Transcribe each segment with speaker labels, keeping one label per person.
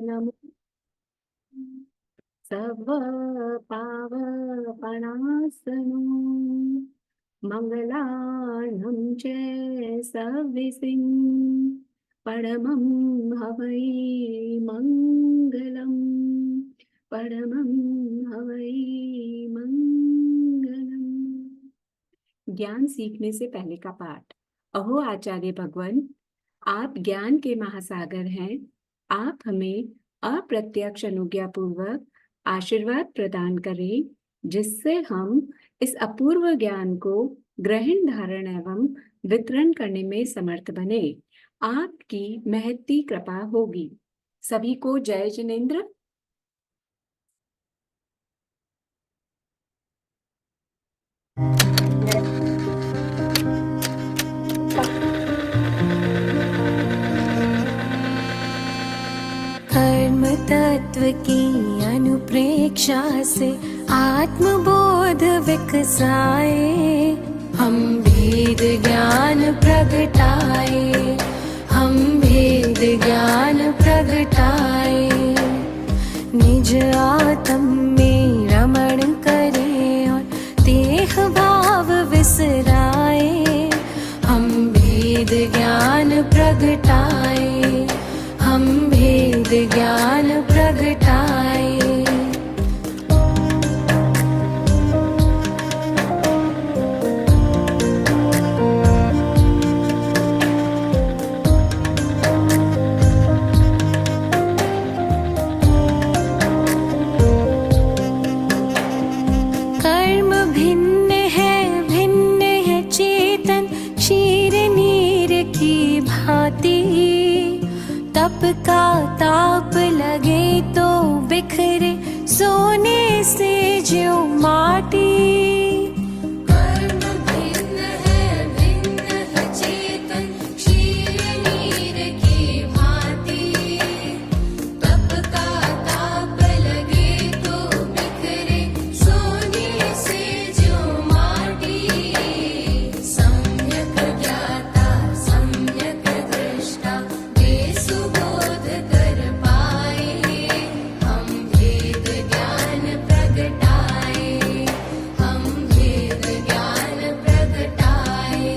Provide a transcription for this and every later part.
Speaker 1: नमो सर्वपावपणासनो मङ्गलार्णं च सविसिं परमं हवै मङ्गलम् परमं हवै मंगलम। ज्ञान सीखने से पहले का पाठ। अहो आचार्य भगवान, आप ज्ञान के महासागर हैं। आप हमें अप्रत्यक्ष अनुज्ञा पूर्वक आशीर्वाद प्रदान करें, जिससे हम इस अपूर्व ज्ञान को ग्रहण, धारण एवं वितरण करने में समर्थ बने। आपकी महती कृपा होगी। सभी को जय जिनेन्द्र।
Speaker 2: कर्म तत्व की अनुप्रेक्षा से आत्मबोध विकसाए, हम भेद ज्ञान प्रगटाए, हम भेद ज्ञान प्रगटाए। निज आत्म में रमण करें और देह भाव विसराए, हम भेद ज्ञान प्रगटाए, हम भेद ज्ञान प्रगटाए। कर्म भिन्न है चेतन, क्षीर नीर की भांति। तप का ताप लगे तो बिखरे सोने से ज्यों माटी। कर्म भिन्न है चेतन, क्षीर नीर की भांति। तप का ताप लगे तो बिखरे सोने से ज्यों माटी। सम्यक ज्ञाता सम्यक दृष्टा सुबोध कर पाए, हम भेद ज्ञान प्रगटाए, हम भेद ज्ञान प्रगटाए।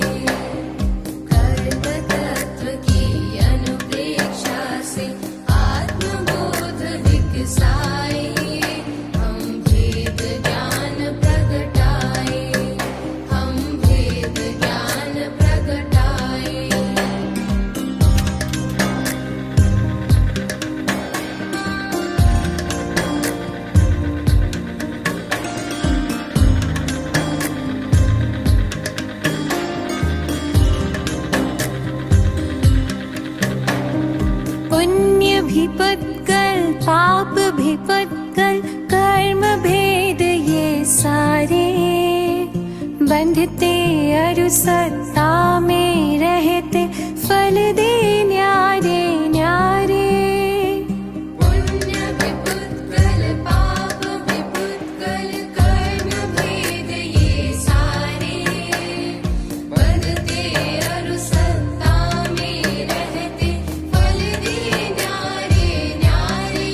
Speaker 2: कर्म तत्व की अनुप्रेक्षा से आत्मबोध विकसाए, हम भेद ज्ञान प्रगटाए, हम भेद ज्ञान प्रगटाए। पुण्य भी पत्कल पाप भी पत्कल, कर्म भेद ये सारे। बंधते अरु सत्ता में रहते, फल दे न्यारे न्यारे। पुण्य भी पत्कल पाप भी पत्कल, कर्म भेद ये सारे। बंधते अरु सत्ता में रहते, फल दे न्यारे न्यारे।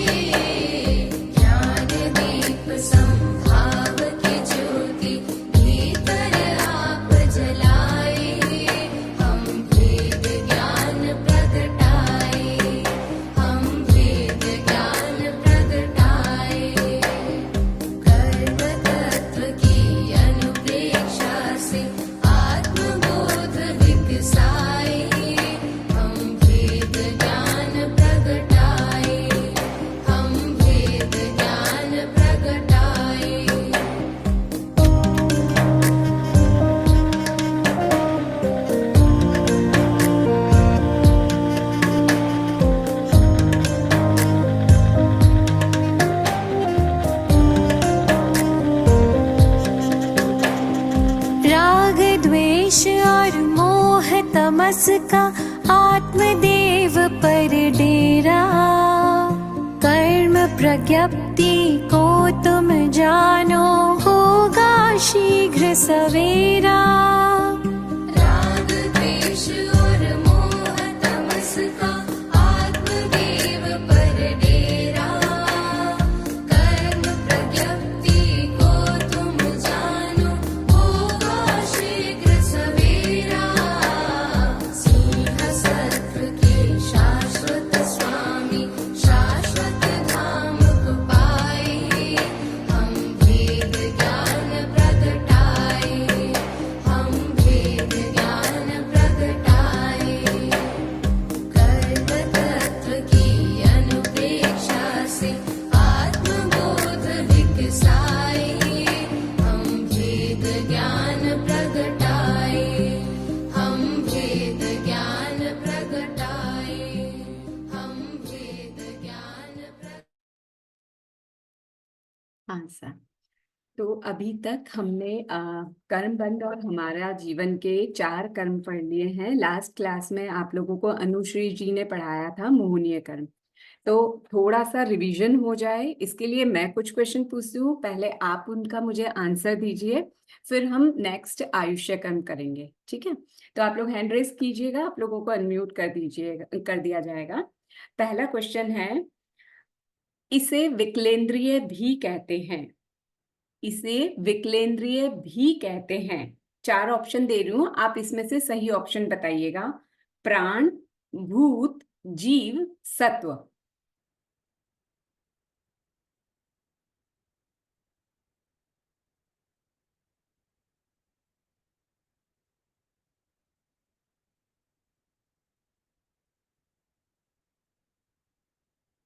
Speaker 2: ज्ञान दीप संभाव की ज्योति भीतर आप जलाए, हम भेद ज्ञान प्रगटाए, हम भेद ज्ञान प्रगटाए। कर्म तत्व की अनुप्रेक्षा से आत्मबोध विकसाए, हम भेद ज्ञान प्रगटाए, हम भेद ज्ञान प्रगटाए। राग द्वेष और मोह तमस का आत्मदेव पर डेरा। कर्म प्रज्ञप्ति को तुम जानो, होगा शीघ्र सवेरा। राग द्वेष और मोह तमस का आत्मदेव पर डेरा।
Speaker 1: हाँ सर। तो अभी तक हमने कर्म बंध और हमारा जीवन के 4 कर्म पढ़ लिए हैं। लास्ट क्लास में आप लोगों को अनुश्री जी ने पढ़ाया था मोहनीय कर्म। तो थोड़ा सा रिवीजन हो जाए इसके लिए मैं कुछ क्वेश्चन पूछती हूँ, पहले आप उनका मुझे आंसर दीजिए, फिर हम नेक्स्ट आयुष्य कर्म करेंगे। ठीक है, तो आप लोग हैंड रेस कीजिएगा, आप लोगों को अनम्यूट कर दीजिएगा, कर दिया जाएगा। पहला क्वेश्चन है, इसे विकलेंद्रिय भी कहते हैं। इसे विकलेंद्रिय भी कहते हैं। 4 ऑप्शन दे रही हूं, आप इसमें से सही ऑप्शन बताइएगा। प्राण, भूत, जीव, सत्व।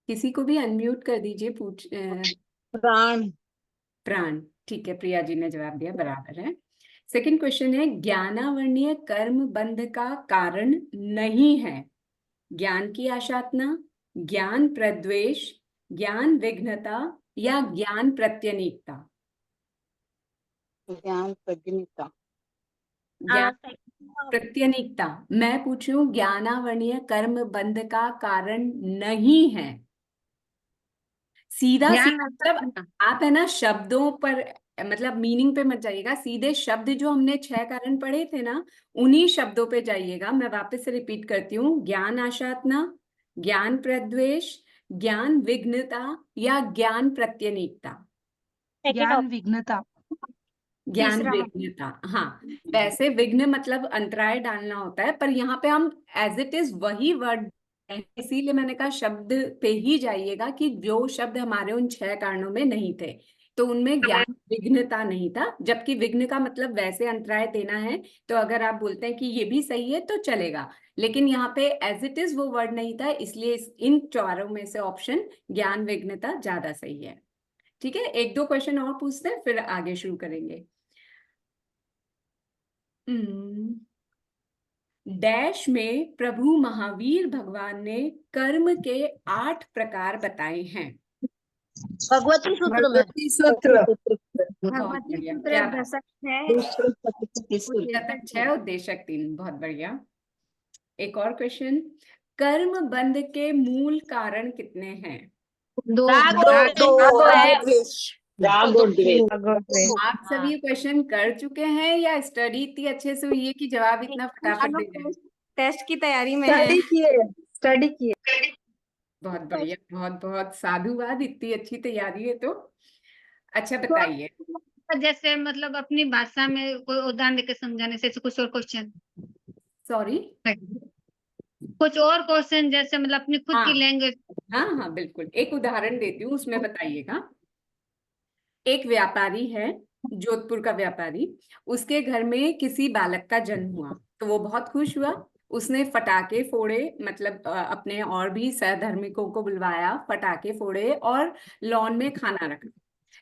Speaker 1: किसी को भी अनम्यूट कर दीजिए।
Speaker 3: प्राण।
Speaker 1: प्राण। ठीक है, प्रिया जी ने जवाब दिया, बराबर है। सेकंड क्वेश्चन है, ज्ञानावरणीय कर्म बंध का कारण नहीं है। ज्ञान की आशातना, ज्ञान प्रद्वेष, ज्ञान विघ्नता या ज्ञान प्रत्यनीकता।
Speaker 3: ज्ञान प्रज्ञता।
Speaker 1: ज्ञान प्रत्यनीकता। मैं पूछ रही हूँ, ज्ञानावरणीय कर्म बंध का कारण नहीं है। सीधा सीधा मतलब आप है ना शब्दों पर, मतलब मीनिंग पे मत जाइएगा, सीधे शब्द जो हमने 6 कारण पढ़े थे ना, उन्हीं शब्दों पे जाइएगा। मैं वापस से रिपीट करती हूँ, ज्ञान आशातना, ज्ञान प्रद्वेष, ज्ञान विघ्नता या ज्ञान प्रत्यनीकता।
Speaker 4: ज्ञान विघ्नता।
Speaker 1: ज्ञान विघ्नता। हाँ, वैसे विघ्न मतलब अंतराय डालना होता है, पर यहाँ पे हम एज इट इज वही वर्ड, इसीलिए मैंने कहा शब्द पे ही जाइएगा कि जो शब्द हमारे उन 6 कारणों में नहीं थे, तो उनमें ज्ञान विघ्नता नहीं था। जबकि विघ्न का मतलब वैसे अंतराय देना है, तो अगर आप बोलते हैं कि ये भी सही है तो चलेगा, लेकिन यहाँ पे एज इट इज वो वर्ड नहीं था, इसलिए इन 4 में से ऑप्शन ज्ञान विघ्नता ज्यादा सही है। ठीक है, 1-2 क्वेश्चन और पूछते हैं, फिर आगे शुरू करेंगे। डैश में प्रभु महावीर भगवान ने कर्म के 8 प्रकार बताए हैं।
Speaker 3: भगवती सूत्र में।
Speaker 4: भगवती सूत्र।
Speaker 1: बहुत बढ़िया, क्या बात। शतक 6, उद्देशक 3। बहुत बढ़िया। एक और क्वेश्चन, कर्म बंध के मूल कारण कितने हैं?
Speaker 3: राग और द्वेष।
Speaker 1: आप सभी क्वेश्चन कर चुके हैं या स्टडी इतनी अच्छे से हुई है कि जवाब इतना फटाफट दे रहे हैं?
Speaker 5: टेस्ट की तैयारी में है।
Speaker 4: स्टडी किए।
Speaker 1: बहुत बढ़िया, बहुत बहुत साधुवाद, इतनी अच्छी तैयारी है तो। अच्छा बताइए।
Speaker 5: जैसे मतलब अपनी भाषा में कोई उदाहरण देकर समझाने से कुछ और क्वेश्चन,
Speaker 1: सॉरी,
Speaker 5: कुछ और क्वेश्चन जैसे मतलब अपनी खुद की लैंग्वेज।
Speaker 1: हाँ हाँ बिल्कुल, एक उदाहरण देती हूँ, उसमें बताइएगा। एक व्यापारी है, जोधपुर का व्यापारी, उसके घर में किसी बालक का जन्म हुआ, तो वो बहुत खुश हुआ। उसने फटाके फोड़े, मतलब अपने और भी सहधर्मिकों को बुलवाया, फटाके फोड़े और लॉन में खाना रखा।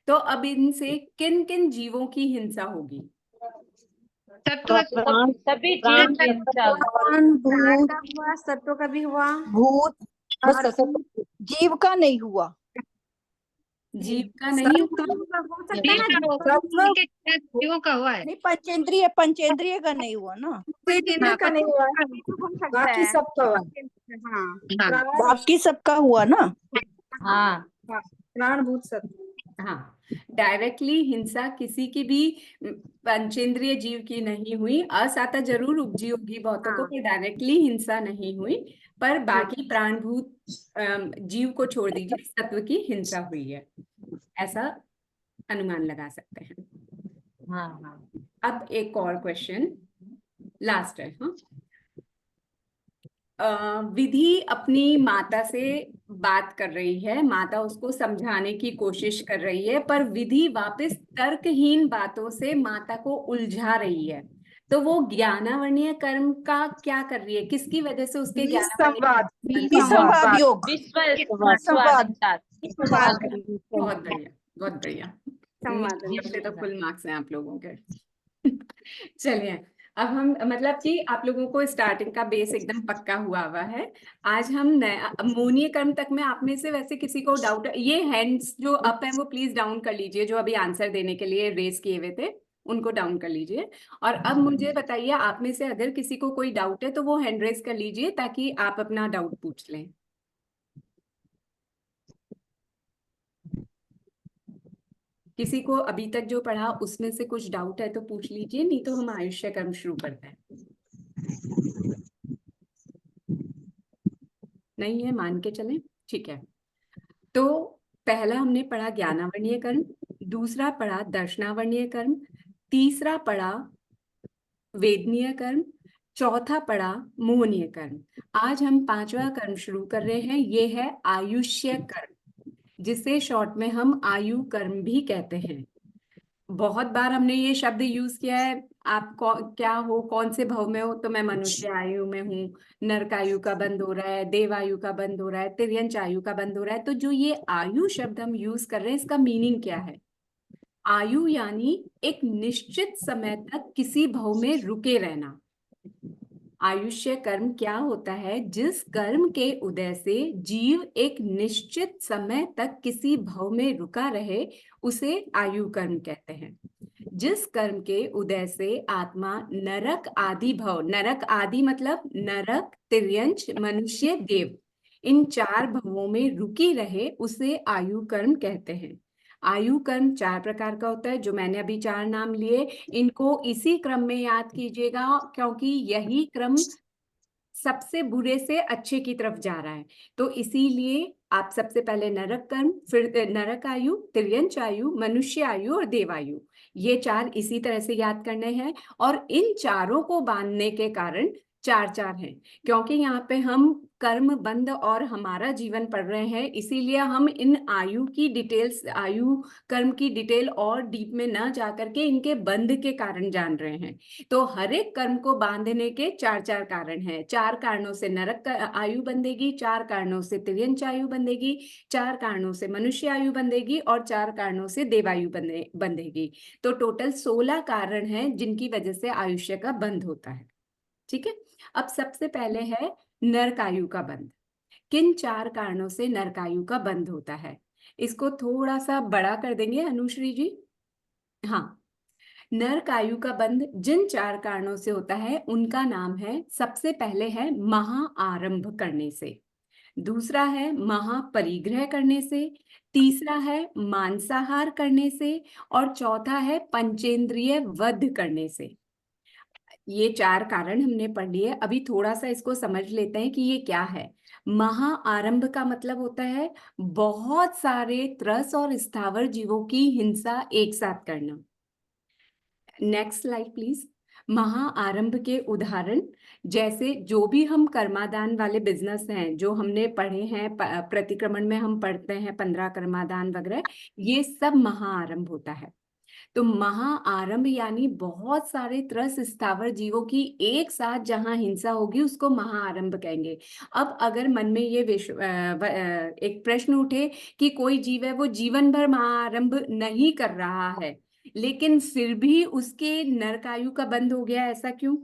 Speaker 1: तो अब इनसे किन किन जीवों की हिंसा होगी?
Speaker 5: सभी
Speaker 3: प्राण,
Speaker 5: सत्व का भी हुआ,
Speaker 3: भूत, जीव का नहीं हुआ।
Speaker 1: जीव का नहीं हुआ।
Speaker 5: जीवों का हुआ है।
Speaker 3: नहीं, पंचेंद्रिय का नहीं हुआ ना।
Speaker 5: का नहीं हुआ,
Speaker 4: बाकी सबका हुआ।
Speaker 3: बाकी सबका हुआ ना।
Speaker 5: हाँ,
Speaker 4: प्राण भूत सत्व।
Speaker 1: हाँ, डायरेक्टली हिंसा किसी की भी पंचेंद्रिय जीव की नहीं हुई। असाता जरूर उपजी होगी बहुतों को, पर डायरेक्टली हिंसा नहीं हुई। पर बाकी प्राणभूत जीव को छोड़ दीजिए, सत्व की हिंसा हुई है, ऐसा अनुमान लगा सकते हैं।
Speaker 5: हाँ हाँ।
Speaker 1: अब एक और क्वेश्चन, लास्ट है। हाँ, विधि अपनी माता से बात कर रही है, माता उसको समझाने की कोशिश कर रही है, पर विधि वापस तर्कहीन बातों से माता को उलझा रही है। तो वो ज्ञानावरणीय कर्म का क्या कर रही है? किसकी वजह से उसके
Speaker 4: संवाद।
Speaker 3: विसंवाद योग।
Speaker 1: बहुत बढ़िया, बहुत बढ़िया। से तो फुल मार्क्स हैं आप लोगों के। चलिए, अब हम मतलब कि आप लोगों को स्टार्टिंग का बेस एकदम पक्का हुआ है। आज हम नया मोनीय कर्म तक में आप में से वैसे किसी को डाउट, ये हैंड्स जो अप है वो प्लीज डाउन कर लीजिए, जो अभी आंसर देने के लिए रेस किए हुए थे उनको डाउन कर लीजिए। और अब मुझे बताइए, आप में से अगर किसी को कोई डाउट है तो वो हैंड रेस कर लीजिए ताकि आप अपना डाउट पूछ लें। किसी को अभी तक जो पढ़ा उसमें से कुछ डाउट है तो पूछ लीजिए, नहीं तो हम आयुष्य कर्म शुरू करते हैं। नहीं है, मान के चलें, ठीक है। तो पहला हमने पढ़ा ज्ञानावर्णीय कर्म, दूसरा पढ़ा दर्शनावर्णीय कर्म, तीसरा पढ़ा वेदनीय कर्म, चौथा पढ़ा मोहनीय कर्म। आज हम पांचवा कर्म शुरू कर रहे हैं, ये है आयुष्य कर्म, जिसे शॉर्ट में हम आयु कर्म भी कहते हैं। बहुत बार हमने ये शब्द यूज किया है। आप क्या हो, कौन से भव में हो, तो मैं मनुष्य आयु में हूँ, नरक आयु का बंद हो रहा है, देव आयु का बंद हो रहा है, तिर्यंच आयु का बंद हो रहा है। तो जो ये आयु शब्द हम यूज कर रहे हैं, इसका मीनिंग क्या है? आयु यानी एक निश्चित समय तक किसी भव में रुके रहना। आयुष्य कर्म क्या होता है? जिस कर्म के उदय से जीव एक निश्चित समय तक किसी भव में रुका रहे, उसे आयु कर्म कहते हैं। जिस कर्म के उदय से आत्मा नरक आदि भव, नरक आदि मतलब नरक, तिर्यंच, मनुष्य, देव, इन चार भवों में रुकी रहे, उसे आयु कर्म कहते हैं। आयु कर्म चार प्रकार का होता है, जो मैंने अभी चार नाम लिए, इनको इसी क्रम में याद कीजिएगा, क्योंकि यही क्रम सबसे बुरे से अच्छे की तरफ जा रहा है। तो इसीलिए आप सबसे पहले नरक कर्म, फिर नरक आयु, तिर्यंच आयु, मनुष्य आयु और देवायु, ये चार इसी तरह से याद करने हैं। और इन चारों को बांधने के कारण चार चार हैं, क्योंकि यहाँ पे हम कर्म बंध और हमारा जीवन पढ़ रहे हैं, इसीलिए हम इन आयु की डिटेल्स, आयु कर्म की डिटेल और डीप में ना जा करके इनके बंध के कारण जान रहे हैं। तो हर एक कर्म को बांधने के चार चार कारण हैं। चार कारणों से नरक आयु बंधेगी, चार कारणों से तिर्यंच आयु बंधेगी, चार कारणों से मनुष्य आयु बंधेगी और चार कारणों से देवायु बंधेगी। तो टोटल 16 कारण हैं जिनकी वजह से आयुष्य का बंध होता है। ठीक है। अब सबसे पहले है नरकायु का बंध। किन चार कारणों से नरकायु का बंध होता है? इसको थोड़ा सा बड़ा कर देंगे अनुश्री जी। हाँ, नरक आयु का बंध जिन चार कारणों से होता है उनका नाम है, सबसे पहले है महाआरंभ करने से, दूसरा है महापरिग्रह करने से, तीसरा है मांसाहार करने से और चौथा है पंचेंद्रिय वध करने से। ये चार कारण हमने पढ़ लिए। अभी थोड़ा सा इसको समझ लेते हैं कि ये क्या है। महाआरंभ का मतलब होता है बहुत सारे त्रस और स्थावर जीवों की हिंसा एक साथ करना। Next slide please. महाआरंभ के उदाहरण, जैसे जो भी हम कर्मादान वाले बिजनेस हैं जो हमने पढ़े हैं, प्रतिक्रमण में हम पढ़ते हैं 15 कर्मादान वगैरह, ये सब महाआरंभ होता है। तो महाआरंभ यानी बहुत सारे त्रस स्थावर जीवों की एक साथ जहां हिंसा होगी, उसको महाआरंभ कहेंगे। अब अगर मन में ये एक प्रश्न उठे कि कोई जीव है वो जीवन भर महाआरंभ नहीं कर रहा है, लेकिन फिर भी उसके नरकायु का बंध हो गया, ऐसा क्यों?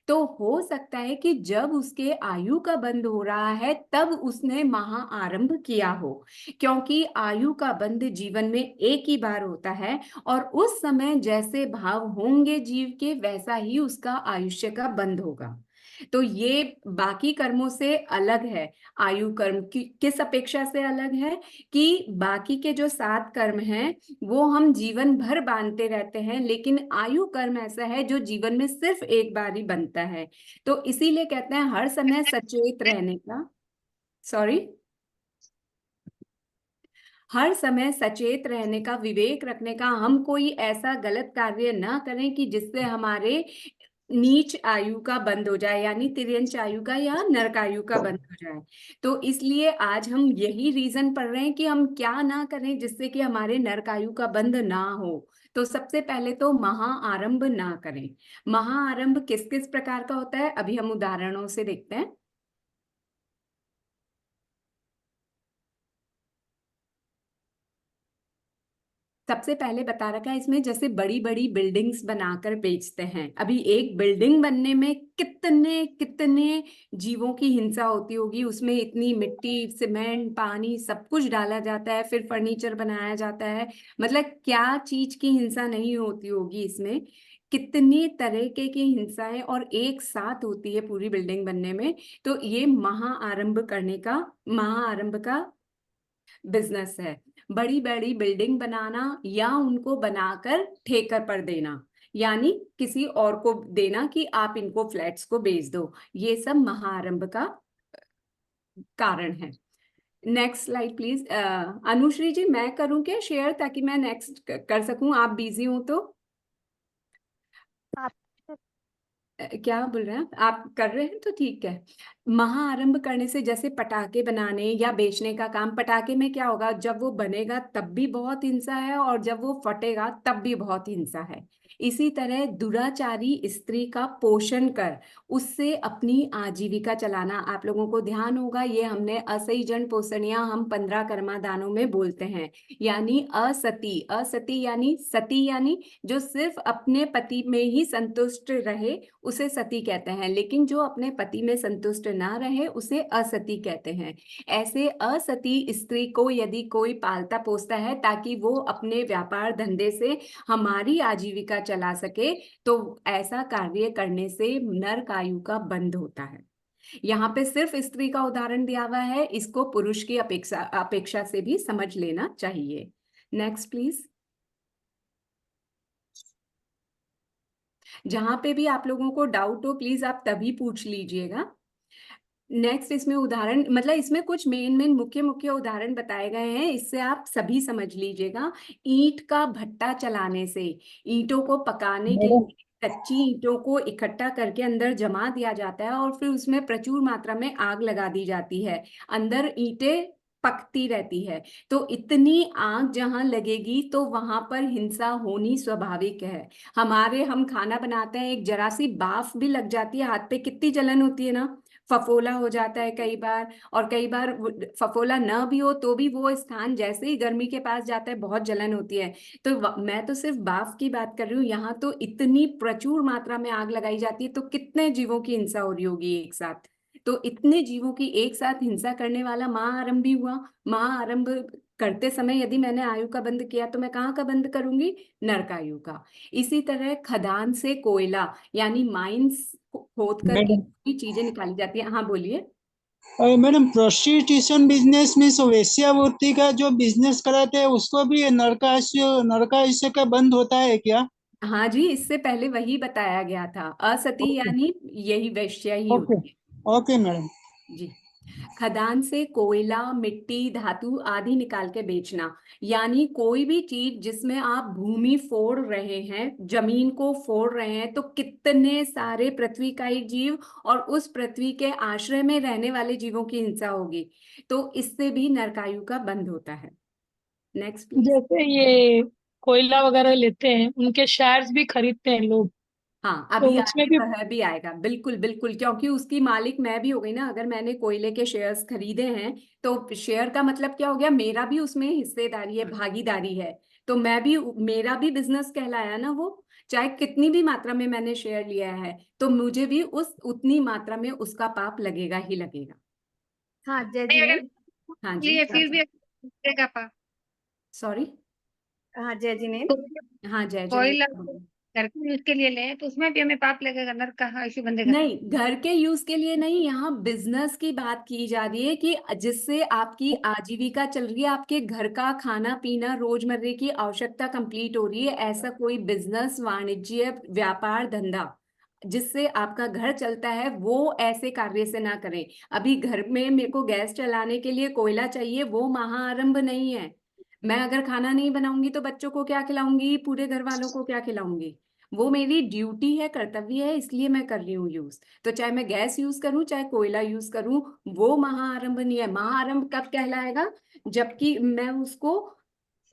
Speaker 1: तो हो सकता है कि जब उसके आयु का बंध हो रहा है तब उसने महाआरंभ किया हो, क्योंकि आयु का बंध जीवन में एक ही बार होता है और उस समय जैसे भाव होंगे जीव के, वैसा ही उसका आयुष्य का बंध होगा। तो ये बाकी कर्मों से अलग है। आयु कर्म किस अपेक्षा से अलग है कि बाकी के जो 7 कर्म हैं वो हम जीवन भर बांधते रहते हैं, लेकिन आयु कर्म ऐसा है जो जीवन में सिर्फ एक बार ही बनता है। तो इसीलिए कहते हैं हर समय सचेत रहने का, सॉरी, हर समय सचेत रहने का, विवेक रखने का, हम कोई ऐसा गलत कार्य ना करें कि जिससे हमारे नीच आयु का बंद हो जाए, यानी तिर्यंच आयु का या नरक आयु का बंद हो जाए। तो इसलिए आज हम यही रीजन पढ़ रहे हैं कि हम क्या ना करें जिससे कि हमारे नरक आयु का बंद ना हो। तो सबसे पहले तो महाआरंभ ना करें। महाआरंभ किस किस प्रकार का होता है, अभी हम उदाहरणों से देखते हैं। सबसे पहले बता रखा है इसमें, जैसे बड़ी बड़ी बिल्डिंग्स बनाकर बेचते हैं। अभी एक बिल्डिंग बनने में कितने कितने जीवों की हिंसा होती होगी, उसमें इतनी मिट्टी, सीमेंट, पानी सब कुछ डाला जाता है, फिर फर्नीचर बनाया जाता है। मतलब क्या चीज की हिंसा नहीं होती होगी इसमें, कितनी तरह की हिंसाएं और एक साथ होती है पूरी बिल्डिंग बनने में। तो ये महाआरंभ का बिजनेस है। बड़ी बड़ी बिल्डिंग बनाना या उनको बनाकर ठेकर पर देना, यानी किसी और को देना कि आप इनको फ्लैट्स को बेच दो, ये सब महाआरंभ का कारण है। Next slide please. Anushree ji, मैं करूं क्या शेयर, ताकि मैं नेक्स्ट कर सकूं, आप बिजी हो तो?
Speaker 3: आप
Speaker 1: क्या बोल रहे हैं आप कर रहे हैं तो ठीक है। महाआरंभ करने से, जैसे पटाखे बनाने या बेचने का काम, पटाखे में क्या होगा, जब वो बनेगा तब भी बहुत हिंसा है और जब वो फटेगा तब भी बहुत हिंसा है। इसी तरह दुराचारी स्त्री का पोषण कर उससे अपनी आजीविका चलाना। आप लोगों को ध्यान होगा, ये हमने असई जन पोषणिया हम 15 कर्मादानों में बोलते हैं। यानी असती, असती यानी सती, यानी जो सिर्फ अपने पति में ही संतुष्ट रहे उसे सती कहते हैं, लेकिन जो अपने पति में संतुष्ट ना रहे उसे असती कहते हैं। ऐसे असती स्त्री को यदि कोई पालता पोसता है ताकि वो अपने व्यापार धंधे से हमारी आजीविका चला सके, तो ऐसा कार्य करने से नरक आयु का बंध होता है। यहाँ पे सिर्फ स्त्री का उदाहरण दिया हुआ है, इसको पुरुष की अपेक्षा अपेक्षा से भी समझ लेना चाहिए। Next please. जहां पे भी आप लोगों को डाउट हो प्लीज आप तभी पूछ लीजिएगा। नेक्स्ट, इसमें उदाहरण, मतलब इसमें कुछ मेन मेन मुख्य मुख्य उदाहरण बताए गए हैं, इससे आप सभी समझ लीजिएगा। ईंट का भट्टा चलाने से, ईंटों को पकाने के
Speaker 3: मैडम,
Speaker 1: लिए कच्ची ईंटों को इकट्ठा करके अंदर जमा दिया जाता है और फिर उसमें प्रचुर मात्रा में आग लगा दी जाती है, अंदर ईंटें पकती रहती है। तो इतनी आग जहां लगेगी तो वहां पर हिंसा होनी स्वाभाविक है। हम खाना बनाते हैं, एक जरा सी बाफ भी लग जाती है, हाथ पे कितनी जलन होती है ना, फफोला हो जाता है कई बार। और कई बार फफोला न भी हो तो भी वो स्थान जैसे ही गर्मी के पास जाता है बहुत जलन होती है। तो मैं तो सिर्फ बाफ की बात कर रही हूँ, यहाँ तो इतनी प्रचुर मात्रा में आग लगाई जाती है, तो कितने जीवों की हिंसा हो रही होगी एक साथ। तो इतने जीवों की एक साथ हिंसा करने वाला महाआरंभ भी हुआ। महाआरंभ करते समय यदि मैंने आयु का बंध किया तो मैं कहाँ का बंध करूंगी, नरक आयु का। इसी तरह खदान से कोयला, यानी माइंस खोद करके
Speaker 3: मैडम,
Speaker 1: भी चीजें निकाली जाती है। हाँ बोलिए।
Speaker 3: मैडम, प्रोस्टिट्यूशन बिजनेस में वेश्यावृत्ति का जो बिजनेस कराते हैं उसको भी नरकायुष्य का बंद होता है क्या?
Speaker 1: हाँ जी, इससे पहले वही बताया गया था, असती
Speaker 3: ओके।
Speaker 1: यानी यही वैश्या ही
Speaker 3: ओके।
Speaker 1: होती है।
Speaker 3: Okay madam.
Speaker 1: जी। खदान से कोयला, मिट्टी, धातु आदि निकाल के बेचना, यानी कोई भी चीज जिसमें आप भूमि फोड़ रहे हैं, जमीन को फोड़ रहे हैं, तो कितने सारे पृथ्वी का ही जीव और उस पृथ्वी के आश्रय में रहने वाले जीवों की हिंसा होगी। तो इससे भी नरकायु का बंध होता है। Next please.
Speaker 6: जैसे ये कोयला वगैरह लेते हैं उनके शेयर्स भी खरीदते हैं लोग,
Speaker 1: हाँ,
Speaker 6: तो
Speaker 1: अभी
Speaker 6: उसमें
Speaker 1: आगे
Speaker 6: भी।
Speaker 1: वह भी आएगा, बिल्कुल बिल्कुल, क्योंकि उसकी मालिक मैं भी हो गई ना। अगर मैंने कोयले के शेयर्स खरीदे हैं तो शेयर का मतलब क्या हो गया, मेरा भी उसमें हिस्सेदारी है, भागीदारी है। तो मैं भी, मेरा भी बिजनेस कहलाया ना वो। चाहे कितनी भी मात्रा में मैंने शेयर लिया है तो मुझे भी उस उतनी मात्रा में उसका पाप लगेगा ही लगेगा।
Speaker 4: हाँ जय
Speaker 5: नहीं,
Speaker 4: जिनेन्द्र।
Speaker 1: हाँ जी,
Speaker 5: लिए फिर भी का पाप।
Speaker 1: सॉरी।
Speaker 4: हाँ जय जिनेन्द्र।
Speaker 1: हाँ जय
Speaker 5: कोयला
Speaker 1: जनेन्द्र।
Speaker 5: घर के यूज के लिए ले तो उसमें भी हमें पाप लगेगा, नरक का इसी बंदेगा।
Speaker 1: नहीं, घर के यूज के लिए नहीं, यहाँ बिजनेस की बात की जा रही है कि जिससे आपकी आजीविका चल रही है, आपके घर का खाना पीना रोजमर्रे की आवश्यकता कंप्लीट हो रही है, ऐसा कोई बिजनेस, वाणिज्य, व्यापार, धंधा जिससे आपका घर चलता है, वो ऐसे कार्य से ना करें। अभी घर में मेरे को गैस चलाने के लिए कोयला चाहिए, वो महाआरंभ नहीं है। मैं अगर खाना नहीं बनाऊंगी तो बच्चों को क्या खिलाऊंगी, पूरे घर वालों को क्या खिलाऊंगी? वो मेरी ड्यूटी है, कर्तव्य है, इसलिए मैं कर रही हूँ यूज। तो चाहे मैं गैस यूज करूं चाहे कोयला यूज करूं, वो महाआरंभ नहीं है। महाआरंभ कब कहलाएगा, जबकि मैं उसको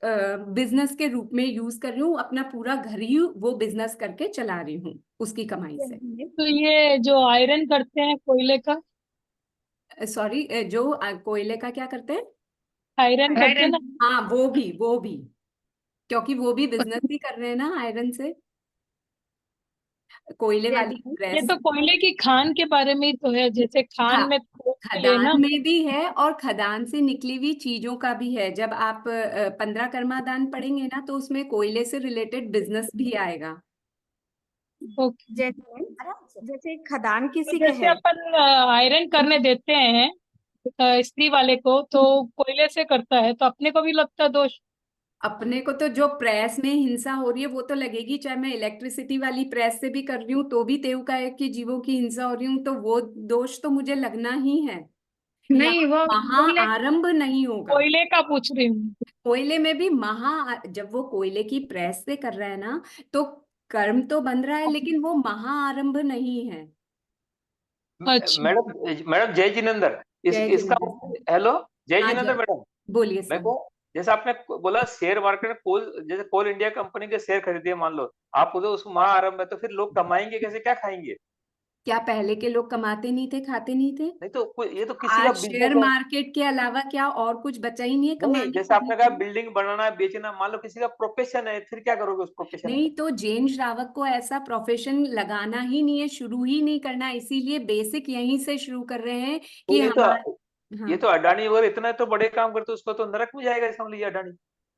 Speaker 1: बिजनेस के रूप में यूज कर रही हूँ, अपना पूरा घर ही वो बिजनेस करके चला रही हूँ उसकी कमाई से।
Speaker 6: तो ये जो आयरन करते हैं कोयले का,
Speaker 1: सॉरी, जो कोयले का क्या करते हैं?
Speaker 6: आयरन करते हैं
Speaker 5: आयरन।
Speaker 6: ना,
Speaker 1: हाँ, वो भी, वो भी। क्योंकि वो भी बिजनेस ही कर रहे हैं ना आयरन से, कोयले
Speaker 4: जय
Speaker 1: वाली
Speaker 4: जिनेंद्र।
Speaker 6: ये
Speaker 1: प्रेस।
Speaker 6: तो कोयले की खान के बारे में ही तो है, जैसे
Speaker 1: हाँ,
Speaker 6: खान में कोयले है ना।
Speaker 1: खदान में भी है और खदान से निकली हुई चीजों का भी है। जब आप 15 कर्मादान पढ़ेंगे ना तो उसमें कोयले से रिलेटेड बिजनेस भी आएगा।
Speaker 6: ओके।
Speaker 4: जय जिनेंद्र, जैसे खदान
Speaker 6: तो
Speaker 4: किसी का
Speaker 6: जैसे
Speaker 4: है,
Speaker 6: अपन आयरन करने देते हैं स्त्री वाले को, तो कोयले से करता है, तो अपने को भी लगता है दोष।
Speaker 1: अपने को तो जो प्रेस में हिंसा हो रही है वो तो लगेगी, चाहे मैं इलेक्ट्रिसिटी वाली प्रेस से भी कर रही हूँ तो भी तेऊकाए के जीवों की हिंसा हो रही हूँ, तो वो दोष तो मुझे लगना ही है।
Speaker 5: नहीं,
Speaker 1: यहाँ
Speaker 5: वो
Speaker 1: महा
Speaker 5: कोयले
Speaker 1: आरंभ नहीं होगा।
Speaker 6: कोयले का पूछ रही हूँ।
Speaker 1: कोयले में भी जब वो कोयले की प्रेस से कर रहा है ना, तो कर्म तो बन रहा है लेकिन वो महा आरंभ नहीं है।
Speaker 6: अच्छा।
Speaker 7: मैडम, मैडम जय जिनेंद्र, इस
Speaker 1: जय
Speaker 7: इसका
Speaker 1: जिनेंद्र सर।
Speaker 7: हेलो, जय
Speaker 1: हाँ
Speaker 7: जिनेंद्र
Speaker 1: जय,
Speaker 7: मैडम।
Speaker 1: बोलिए
Speaker 7: मैं
Speaker 1: सर।
Speaker 7: को जैसे आपने बोला शेयर मार्केट में जैसे कोल इंडिया कंपनी के शेयर खरीदिए, मान लो आप तो उस महाआरंभ में, तो फिर लोग कमाएंगे कैसे, क्या खाएंगे?
Speaker 1: क्या पहले के लोग कमाते नहीं थे, खाते नहीं थे?
Speaker 7: नहीं तो ये तो किसी का
Speaker 1: आज शेयर
Speaker 7: बिजनेस है।
Speaker 1: मार्केट के अलावा क्या और कुछ बचा ही नहीं है
Speaker 7: नहीं,
Speaker 1: कमाने
Speaker 7: जैसे
Speaker 1: के
Speaker 7: आपने कहा
Speaker 1: लिए?
Speaker 7: बिल्डिंग बनाना बेचना, मान लो किसी का प्रोफेशन है, फिर क्या करोगे उस प्रोफेशन में?
Speaker 1: नहीं तो जेन श्रावक को ऐसा प्रोफेशन लगाना ही नहीं है, शुरू ही नहीं करना, इसीलिए बेसिक यहीं से शुरू कर रहे हैं
Speaker 7: तो
Speaker 1: कि
Speaker 7: ये
Speaker 1: हमारा।
Speaker 7: तो ये
Speaker 1: हाँ,
Speaker 7: तो अडानी वगैरह इतना तो बड़े काम करते, उसको तो नरक में जाएगा समझ लीजिए अडानी।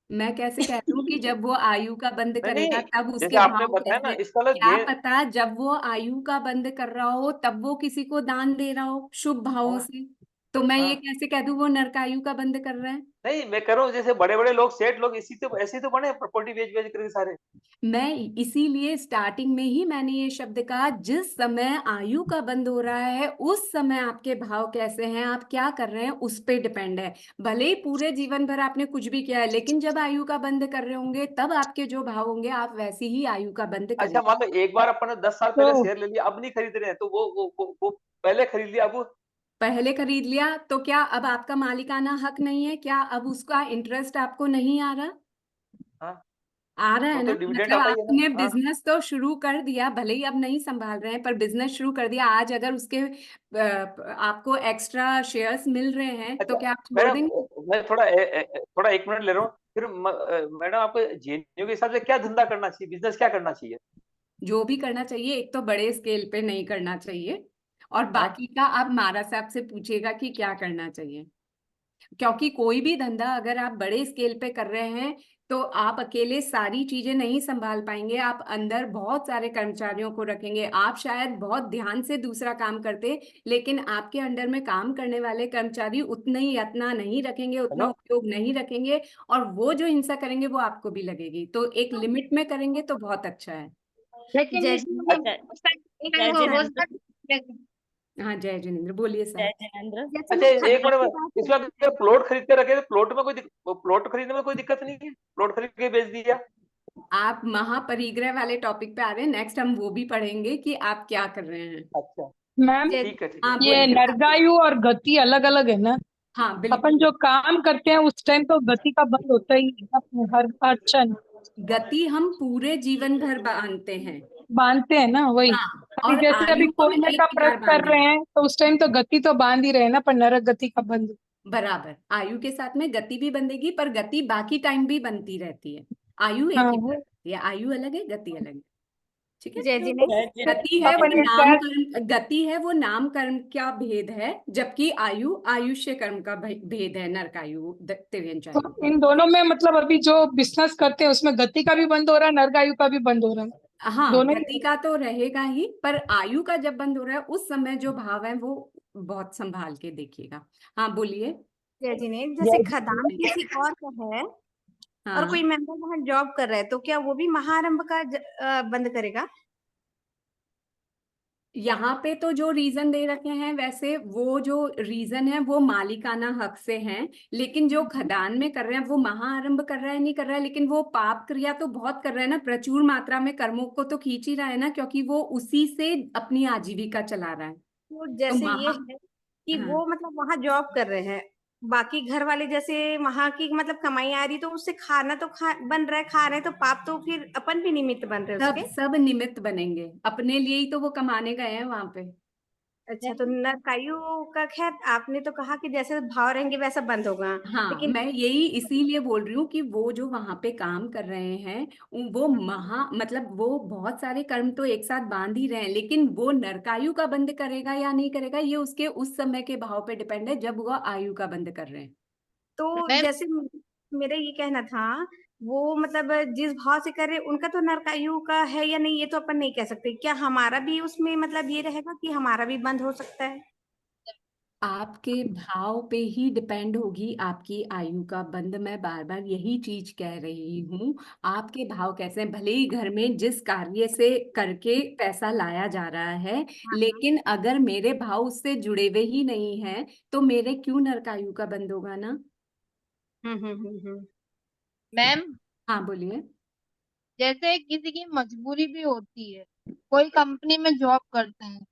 Speaker 1: मैं कैसे कह दूं कि जब वो आयु का बंद
Speaker 7: नहीं
Speaker 1: करेगा
Speaker 7: नहीं,
Speaker 1: तब
Speaker 7: जैसे
Speaker 1: उसके
Speaker 7: आपने
Speaker 1: भाव
Speaker 7: बताया ना,
Speaker 1: कैसे?
Speaker 7: इसका मतलब
Speaker 1: क्या पता जब वो आयु का बंद कर रहा हो तब वो किसी को दान दे रहा हो शुभ भावों
Speaker 7: हाँ
Speaker 1: से, तो मैं ये
Speaker 7: हाँ।
Speaker 1: कैसे कह दूं वो नरकायु का बंद कर रहा है?
Speaker 7: नहीं, मैं कह रहा हूँ जैसे बड़े बड़े लोग, सेठ लोग, इसी तो ऐसे ही तो बने प्रॉपर्टी बेच बेच करके सारे।
Speaker 1: मैं इसीलिए स्टार्टिंग में ही मैंने ये शब्द कहा, जिस समय आयु का बंद हो रहा है उस समय आपके भाव कैसे हैं, आप क्या कर रहे हैं उस पे डिपेंड है। भले ही पूरे जीवन भर आपने कुछ भी किया है, लेकिन जब आयु का बंद कर रहे होंगे तब आपके जो भाव होंगे आप वैसे ही आयु का बंद
Speaker 7: अच्छा,
Speaker 1: करेंगे।
Speaker 7: मान लो एक बार अपन ने 10 साल
Speaker 6: तो
Speaker 7: पहले शेयर ले लिया, अब नहीं खरीद रहे हैं, तो वो पहले खरीद लिया, अब
Speaker 1: पहले खरीद लिया तो क्या अब आपका मालिकाना हक नहीं है? क्या अब उसका इंटरेस्ट आपको नहीं आ रहा?
Speaker 7: हाँ,
Speaker 1: आ रहा है
Speaker 7: वो
Speaker 1: ना,
Speaker 7: तो डिविडेंड
Speaker 1: मतलब
Speaker 7: आता ही है ना।
Speaker 1: आपने
Speaker 7: हाँ
Speaker 1: बिजनेस तो शुरू कर दिया, भले ही अब नहीं संभाल रहे हैं पर बिजनेस शुरू कर दिया। आज अगर उसके आपको एक्स्ट्रा शेयर्स मिल रहे हैं तो
Speaker 7: अच्छा
Speaker 1: क्या आप छोड़
Speaker 7: मैडम,
Speaker 1: देंगे?
Speaker 7: मैं थोड़ा 1 मिनट ले रहा हूँ, फिर मैडम आपको जेएनयू के हिसाब से क्या धंधा करना चाहिए, बिजनेस क्या करना चाहिए?
Speaker 1: जो भी करना चाहिए, एक तो बड़े स्केल पे नहीं करना चाहिए, और
Speaker 7: हाँ,
Speaker 1: बाकी का आप महाराज साहब से पूछिएगा कि क्या करना चाहिए। क्योंकि कोई भी धंधा अगर आप बड़े स्केल पे कर रहे हैं तो आप अकेले सारी चीजें नहीं संभाल पाएंगे, आप अंदर बहुत सारे कर्मचारियों को रखेंगे। आप शायद बहुत ध्यान से दूसरा काम करते, लेकिन आपके अंडर में काम करने वाले कर्मचारी उतने ही यत्न नहीं रखेंगे, उतना
Speaker 7: हेलो।
Speaker 1: उपयोग नहीं रखेंगे, और वो जो हिंसा करेंगे वो आपको भी लगेगी। तो एक लिमिट में करेंगे तो बहुत अच्छा है।
Speaker 5: लेकिन
Speaker 4: जय
Speaker 5: इसमें
Speaker 4: जिनेंद्र। जय
Speaker 5: वो
Speaker 4: जिनेंद्र।
Speaker 5: रोजगार।
Speaker 1: हाँ जय जिनेन्द्र, बोलिए
Speaker 8: जय
Speaker 1: सर।
Speaker 8: जिनेंद्र।
Speaker 4: जैसे
Speaker 7: अच्छा,
Speaker 4: मैं
Speaker 7: एक
Speaker 4: खदान की
Speaker 7: मिनट,
Speaker 4: बात
Speaker 7: इस बार प्लॉट खरीद के रखे, तो प्लॉट में प्लॉट खरीदने में कोई दिक्कत नहीं है, प्लॉट खरीद के बेच दिया।
Speaker 1: आप महापरिग्रह वाले टॉपिक पे आ रहे हैं, नेक्स्ट हम वो भी पढ़ेंगे कि आप क्या कर रहे हैं।
Speaker 7: अच्छा,
Speaker 6: मैम,
Speaker 4: जय
Speaker 7: ठीक है ठीक है,
Speaker 1: हाँ
Speaker 6: ये
Speaker 7: ठीक
Speaker 1: बोलिए।
Speaker 7: है।
Speaker 6: नरगायु और गति अलग अलग है ना।
Speaker 1: हाँ
Speaker 6: अपन
Speaker 1: बिल्कुल।
Speaker 6: जो काम करते हैं उस टाइम तो गति का बंद होता ही है अपने हर क्षण।
Speaker 1: गति हम पूरे जीवन भर बांधते हैं।
Speaker 6: बांधते हैं ना, वही।
Speaker 1: हाँ,
Speaker 6: अभी
Speaker 1: और
Speaker 6: जैसे अभी
Speaker 1: आयु को
Speaker 6: कोयले का
Speaker 1: एक
Speaker 6: प्रेस
Speaker 1: बार
Speaker 6: कर
Speaker 1: बांधे।
Speaker 6: रहे हैं तो उस टाइम तो गति तो बांध ही रहे हैं ना, पर नरक गति का बंद।
Speaker 1: बराबर, आयु के साथ में गति भी बंधेगी, पर गति बाकी टाइम भी बनती रहती है। आयु एक
Speaker 6: हाँ
Speaker 1: ही बार
Speaker 6: वो
Speaker 1: बनती है, आयु अलग है गति अलग है। ठीक है।
Speaker 4: जय
Speaker 8: जय
Speaker 4: जिनेंद्र।
Speaker 8: जिनेंद्र।
Speaker 1: गति है वो
Speaker 6: अपन ये
Speaker 1: नाम
Speaker 6: शायद
Speaker 1: कर्म, गति है वो नाम कर्म का भेद है, जबकि आयु आयुष्य कर्म का भेद है, नरकायु तिर्यंच
Speaker 6: तो
Speaker 1: आयु।
Speaker 6: इन दोनों में मतलब अभी जो बिजनेस करते हैं उसमें गति का भी बंद हो रहा है, नरगायु का भी बंद हो रहा है,
Speaker 1: हाँ,
Speaker 6: दोनों ही।
Speaker 1: गति का तो रहेगा ही, पर आयु का जब बंद हो रहा है उस समय जो भाव है वो बहुत संभाल के देखिएगा। हाँ बोलिए।
Speaker 4: जय जिनेंद्र, जैसे खदान किसी और का है और
Speaker 1: हाँ,
Speaker 4: कोई मेंबर वहां जॉब कर रहा है, तो क्या वो भी महाआरंभ का बंद करेगा?
Speaker 1: यहाँ पे तो जो रीजन दे रखे हैं वैसे वो जो रीजन है वो मालिकाना हक से हैं, लेकिन जो खदान में कर रहे हैं वो महाआरंभ कर रहा है नहीं कर रहा है, लेकिन वो पाप क्रिया तो बहुत कर रहा है ना, प्रचुर मात्रा में कर्मों को तो खींच ही रहा है ना, क्योंकि वो उसी से अपनी आजीविका चला रहा है।
Speaker 4: तो
Speaker 1: तो
Speaker 4: जैसे ये
Speaker 1: महा
Speaker 4: है कि
Speaker 1: हाँ,
Speaker 4: वो मतलब वहां जॉब कर रहे हैं, बाकी घर वाले जैसे वहां की मतलब कमाई आ रही, तो उससे खाना तो बन रहा है, खा रहे हैं, तो पाप तो फिर अपन भी निमित्त बन रहे हैं
Speaker 1: सब
Speaker 4: उसके।
Speaker 1: सब निमित्त बनेंगे, अपने लिए ही तो वो कमाने गए हैं वहां पे।
Speaker 4: अच्छा, तो नरकायु का खैर आपने तो कहा कि जैसे भाव रहेंगे वैसा बंद होगा,
Speaker 1: हाँ,
Speaker 4: लेकिन
Speaker 1: मैं यही इसीलिए बोल रही हूँ कि वो जो वहां पे काम कर रहे हैं वो मतलब वो बहुत सारे कर्म तो एक साथ बांध ही रहे हैं, लेकिन वो नरकायु का बंद करेगा या नहीं करेगा ये उसके उस समय के भाव पे डिपेंड है जब वो आयु का बंद कर रहे हैं।
Speaker 4: तो
Speaker 5: मैम
Speaker 4: जैसे मेरा ये कहना था, वो मतलब जिस भाव से कर रहे उनका तो नरकायु का है या नहीं ये तो अपन नहीं कह सकते, क्या हमारा भी उसमें मतलब ये रहेगा कि हमारा भी बंद हो सकता है?
Speaker 1: आपके भाव पे ही डिपेंड होगी आपकी आयु का बंद। मैं बार बार यही चीज कह रही हूँ। आपके भाव कैसे हैं, भले ही घर में जिस कार्य से करके पैसा लाया जा रहा है,
Speaker 4: हाँ।
Speaker 1: लेकिन अगर मेरे भाव उससे जुड़े हुए ही नहीं हैं तो मेरे क्यों नरकायु का बंद होगा ना।
Speaker 4: हम्म।
Speaker 5: मैम
Speaker 1: हाँ बोलिए।
Speaker 5: जैसे किसी की मजबूरी भी होती है, कोई कंपनी में जॉब करते हैं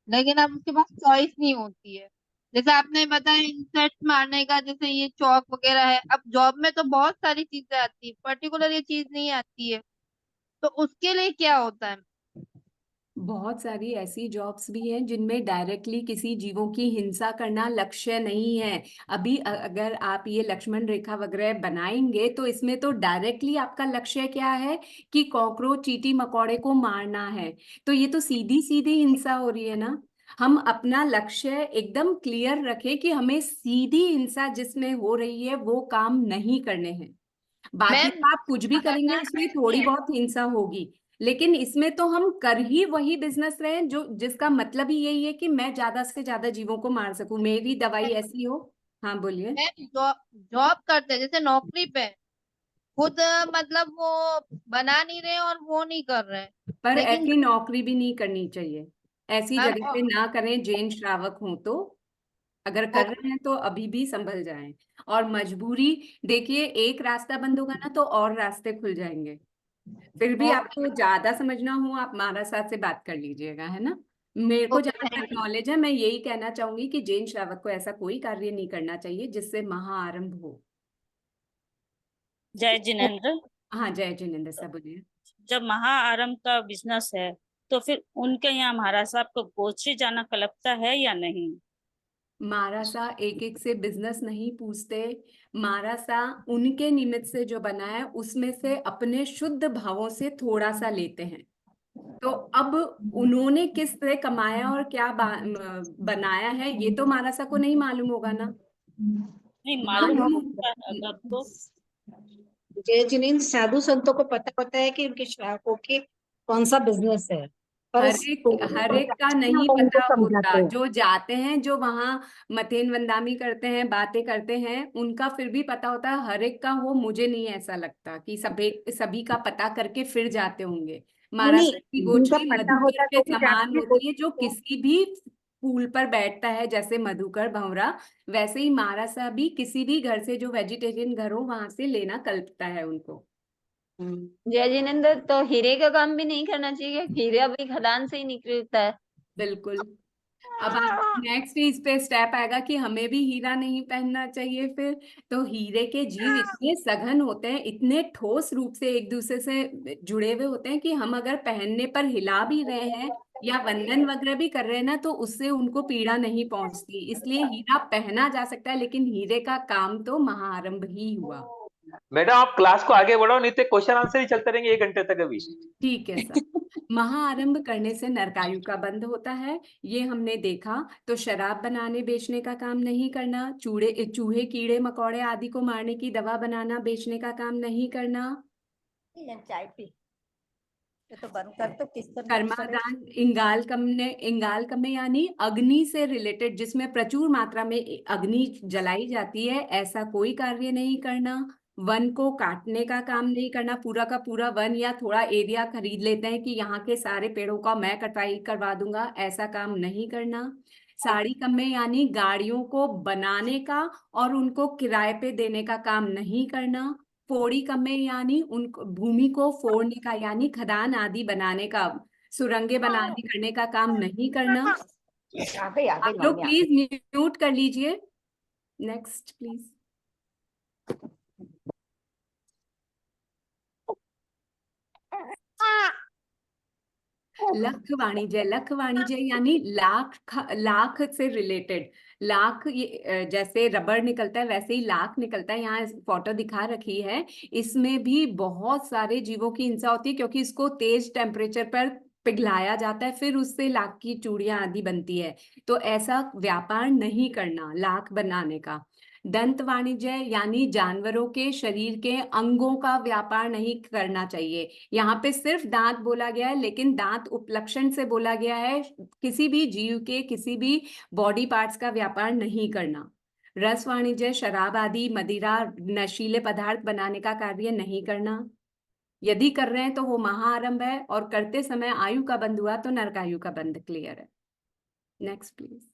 Speaker 5: लेकिन अब उसके पास चॉइस नहीं होती है। जैसे आपने बताया इंसर्ट मारने का, जैसे ये चौक वगैरह है, अब जॉब में तो बहुत सारी चीजें आती है, पर्टिकुलर ये चीज नहीं आती है, तो उसके लिए क्या होता है?
Speaker 1: बहुत सारी ऐसी जॉब्स भी हैं जिनमें डायरेक्टली किसी जीवों की हिंसा करना लक्ष्य नहीं है। अभी अगर आप ये लक्ष्मण रेखा वगैरह बनाएंगे तो इसमें तो डायरेक्टली आपका लक्ष्य क्या है कि कॉकरोच चींटी मकोड़े को मारना है। तो ये तो सीधी सीधी हिंसा हो रही है ना। हम अपना लक्ष्य एकदम क्लियर रखें कि हमें सीधी हिंसा जिसमें हो रही है वो काम नहीं करने हैं। बाकी
Speaker 5: मैम
Speaker 1: तो आप कुछ भी करेंगे
Speaker 5: लगातार
Speaker 1: उसमें
Speaker 5: नहीं
Speaker 1: थोड़ी
Speaker 5: है।
Speaker 1: बहुत हिंसा होगी, लेकिन इसमें तो हम कर ही वही बिजनेस रहे हैं जो जिसका मतलब ही यही है कि मैं ज्यादा से ज्यादा जीवों को मार सकूं, मेरी दवाई ऐसी हो। हाँ बोलिए।
Speaker 5: मैम जॉब करते हैं जैसे नौकरी पे, खुद मतलब वो बना नहीं रहे और वो नहीं कर रहे हैं,
Speaker 1: पर
Speaker 5: लेकिन
Speaker 1: ऐसी नौकरी भी नहीं करनी चाहिए। ऐसी
Speaker 5: मैम
Speaker 1: जगह पे ना करें जैन श्रावक हों तो। अगर कर रहे हैं तो अभी भी संभल जाएं। और मजबूरी, देखिए एक रास्ता बंद होगा ना तो और रास्ते खुल जाएंगे। फिर भी आपको ज्यादा समझना हो आप महाराज साहब से बात कर लीजिएगा, है ना। मेरे को
Speaker 5: ओके
Speaker 1: जहां तक
Speaker 5: थैंक यू।
Speaker 1: नॉलेज है मैं यही कहना चाहूंगी कि जैन श्रावक को ऐसा कोई कार्य नहीं करना चाहिए जिससे महाआरंभ हो।
Speaker 8: जय जिनेन्द्र।
Speaker 1: हाँ जय जिनेन्द्र साहब बोलिए।
Speaker 8: जब महाआरंभ का बिजनेस है तो फिर उनके यहाँ महाराज साहब को गोत्री जाना कलपता है या नहीं?
Speaker 1: मारासा एक एक से बिजनेस नहीं पूछते। मारासा उनके निमित्त से जो बना है उसमें से अपने शुद्ध भावों से थोड़ा सा लेते हैं। तो अब उन्होंने किस तरह कमाया और क्या बनाया है ये तो मारासा को नहीं मालूम होगा ना।
Speaker 8: नहीं मालूम
Speaker 1: मालूम
Speaker 8: होता है अगर तो।
Speaker 9: जय जिनेंद्र, साधु संतों को पता होता है कि उनके श्रावकों के कौन सा बिजनेस है, पर
Speaker 1: हर एक का नहीं
Speaker 9: वो उनको
Speaker 1: पता होता।
Speaker 9: समझाते हैं।
Speaker 1: जो जाते हैं जो वहां मथेन वंदामी करते हैं बातें करते हैं उनका फिर भी पता होता है हर एक का। वो मुझे नहीं ऐसा लगता कि सभी सभी का पता करके फिर जाते होंगे।
Speaker 9: नहीं नहीं,
Speaker 1: महाराष्ट्र की
Speaker 9: उनका
Speaker 1: गोचरी
Speaker 9: पता
Speaker 1: मधुकर
Speaker 9: होता है
Speaker 1: के
Speaker 9: तो भी
Speaker 1: समान
Speaker 9: जाते
Speaker 1: होती है जो
Speaker 9: हैं।
Speaker 1: किसी भी पुल पर बैठता है जैसे मधुकर भंवरा, वैसे ही महाराष्ट्र भी किसी भी घर से जो वेजिटेरियन घर हो वहां से लेना कल्पता है उनको।
Speaker 10: जय जिनेन्द्र, तो हीरे का काम भी नहीं करना चाहिए? हीरा भी खदान से ही निकलता है।
Speaker 1: बिल्कुल। अब आप नेक्स्ट इस पे स्टेप आएगा कि हमें भी हीरा नहीं पहनना चाहिए फिर। तो हीरे के जीव इतने सघन होते हैं, इतने ठोस रूप से एक दूसरे से जुड़े हुए होते हैं कि हम अगर पहनने पर हिला भी रहे हैं या वंदन वगैरह भी कर रहे हैं ना तो उससे उनको पीड़ा नहीं पहुंचती। इसलिए हीरा पहना जा सकता है लेकिन हीरे का काम तो महाआरंभ ही हुआ।
Speaker 7: मैडम आप क्लास को आगे बढ़ाओ, नहीं तो क्वेश्चन आंसर ही चलते रहेंगे 1 घंटे तक अभी।
Speaker 1: ठीक है सर। महाआरंभ करने से नरकायु का बंद होता है ये हमने देखा। तो शराब बनाने बेचने का काम नहीं करना, चूहे कीड़े मकोड़े आदि को मारने की दवा बनाना बेचने का काम नहीं करना।
Speaker 10: चाय पी, ये तो बंद कर, तो किस तरह बंद करे?
Speaker 1: कर्मादान इंगाल कम में यानी अग्नि से रिलेटेड जिसमें प्रचुर मात्रा में अग्नि जलाई जाती है ऐसा कोई कार्य नहीं करना। वन को काटने का काम नहीं करना, पूरा का पूरा वन या थोड़ा एरिया खरीद लेते हैं कि यहाँ के सारे पेड़ों का मैं कटाई करवा दूंगा, ऐसा काम नहीं करना। साड़ी कम में यानी गाड़ियों को बनाने का और उनको किराए पे देने का काम नहीं करना। फोड़ी कमे यानी उन भूमि को फोड़ने का यानी खदान आदि बनाने का, सुरंगें बनाने करने का काम नहीं करना।
Speaker 10: आ गई
Speaker 1: आप लोग
Speaker 10: मम्मी, आ
Speaker 1: प्लीज
Speaker 10: गई।
Speaker 1: म्यूट कर लीजिए। Next please. लख वाणिज्य यानी लाख से रिलेटेड। लाख, ये जैसे रबर निकलता है वैसे ही लाख निकलता है। यहाँ फोटो दिखा रखी है, इसमें भी बहुत सारे जीवों की हिंसा होती है, क्योंकि इसको तेज टेम्परेचर पर पिघलाया जाता है, फिर उससे लाख की चूड़ियां आदि बनती है। तो ऐसा व्यापार नहीं करना लाख बनाने का। दंत वाणिज्य यानी जानवरों के शरीर के अंगों का व्यापार नहीं करना चाहिए। यहाँ पे सिर्फ दांत बोला गया है, लेकिन दांत उपलक्षण से बोला गया है, किसी भी जीव के किसी भी बॉडी पार्ट्स का व्यापार नहीं करना। रस वाणिज्य शराब आदि मदिरा नशीले पदार्थ बनाने का कार्य नहीं करना। यदि कर रहे हैं तो वो महाआरंभ है, और करते समय आयु का बंध हुआ तो नरकायु का बंध। क्लियर है? Next please.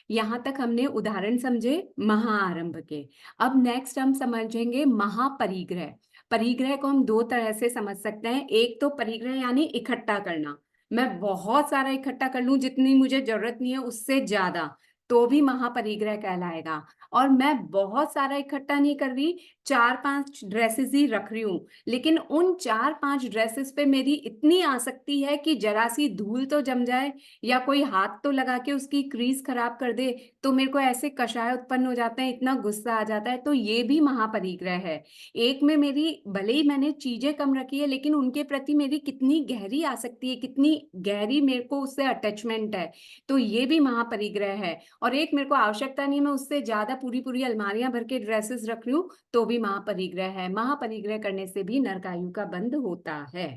Speaker 1: यहां तक हमने उदाहरण समझे महाआरंभ के। अब नेक्स्ट हम समझेंगे महापरिग्रह। परिग्रह को हम दो तरह से समझ सकते हैं। एक तो परिग्रह यानी इकट्ठा करना, मैं बहुत सारा इकट्ठा कर लूं, जितनी मुझे जरूरत नहीं है उससे ज्यादा, तो भी महापरिग्रह कहलाएगा। और मैं बहुत सारा इकट्ठा नहीं कर रही, 4-5 ड्रेसेस ही रख रही हूँ, लेकिन उन 4-5 ड्रेसेस पे मेरी इतनी आसक्ति है कि जरा सी धूल तो जम जाए या कोई हाथ तो लगा के उसकी क्रीज खराब कर दे, तो मेरे को ऐसे कषाय उत्पन्न हो जाते हैं, इतना गुस्सा आ जाता है। तो ये भी महापरिग्रह है। एक में मेरी, भले ही मैंने चीजें कम रखी है, लेकिन उनके प्रति मेरी कितनी गहरी आसक्ति है, कितनी गहरी मेरे को उससे अटैचमेंट है, तो ये भी महापरिग्रह है। और एक मेरे को आवश्यकता नहीं, मैं उससे ज्यादा पूरी पूरी अलमारियां भर के ड्रेसेस रख रही हूँ, तो भी महापरिग्रह है। महापरिग्रह करने से भी नरकायु का बंध होता है।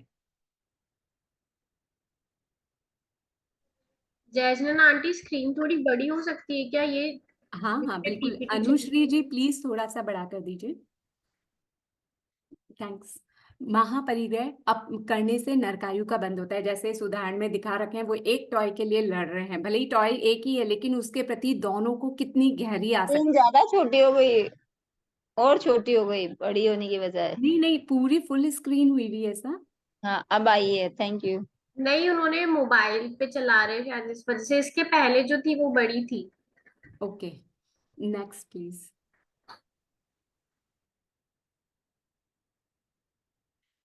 Speaker 11: जैस्मिन आंटी, स्क्रीन थोड़ी बड़ी हो सकती है क्या? ये
Speaker 1: हाँ हाँ बिल्कुल।
Speaker 11: PPT
Speaker 1: अनुश्री जी प्लीज थोड़ा सा बड़ा कर दीजिए। थैंक्स। महापरिग्रह अब करने से नरकायु का बंद होता है। जैसे इस उदाहरण में दिखा रखे हैं, वो एक टॉय के लिए लड़ रहे हैं, भले ही टॉय एक ही है, लेकिन उसके प्रति दोनों को कितनी गहरी आसक्ति।
Speaker 10: ज्यादा छोटी हो गई और छोटी हो गई बड़ी होने की बजाय।
Speaker 1: नहीं नहीं, पूरी फुल स्क्रीन हुई हुई है ऐसा।
Speaker 10: हाँ अब आई है, थैंक यू।
Speaker 11: नहीं, उन्होंने मोबाइल पे चला रहे शायद, इस वजह से। इसके पहले जो थी वो बड़ी थी।
Speaker 1: Okay, next please.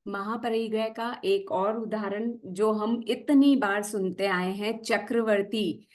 Speaker 1: महापरिग्रह का एक और उदाहरण जो हम इतनी बार सुनते आए हैं, चक्रवर्ती।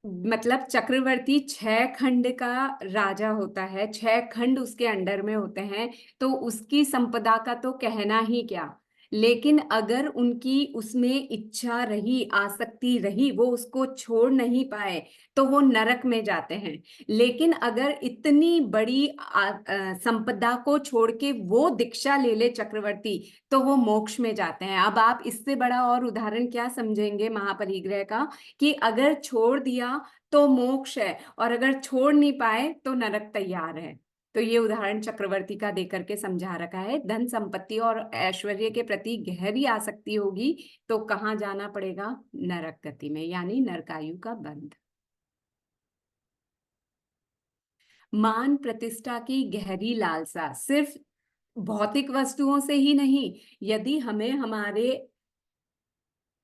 Speaker 1: मतलब चक्रवर्ती 6 खंड का राजा होता है, 6 खंड उसके अंडर में होते हैं, तो उसकी संपदा का तो कहना ही क्या। लेकिन अगर उनकी उसमें इच्छा रही, आसक्ति रही, वो उसको छोड़ नहीं पाए, तो वो नरक में जाते हैं। लेकिन अगर इतनी बड़ी संपदा को छोड़ के वो दीक्षा ले ले चक्रवर्ती, तो वो मोक्ष में जाते हैं। अब आप इससे बड़ा और उदाहरण क्या समझेंगे महापरिग्रह का, कि अगर छोड़ दिया तो मोक्ष है, और अगर छोड़ नहीं पाए तो नरक तैयार है। तो ये उदाहरण चक्रवर्ती का देकर के समझा रखा है। धन संपत्ति और ऐश्वर्य के प्रति गहरी आसक्ति होगी तो कहाँ जाना पड़ेगा? नरक गति में, यानी नरकायु का बंध। मान प्रतिष्ठा की गहरी लालसा सिर्फ भौतिक वस्तुओं से ही नहीं, यदि हमें हमारे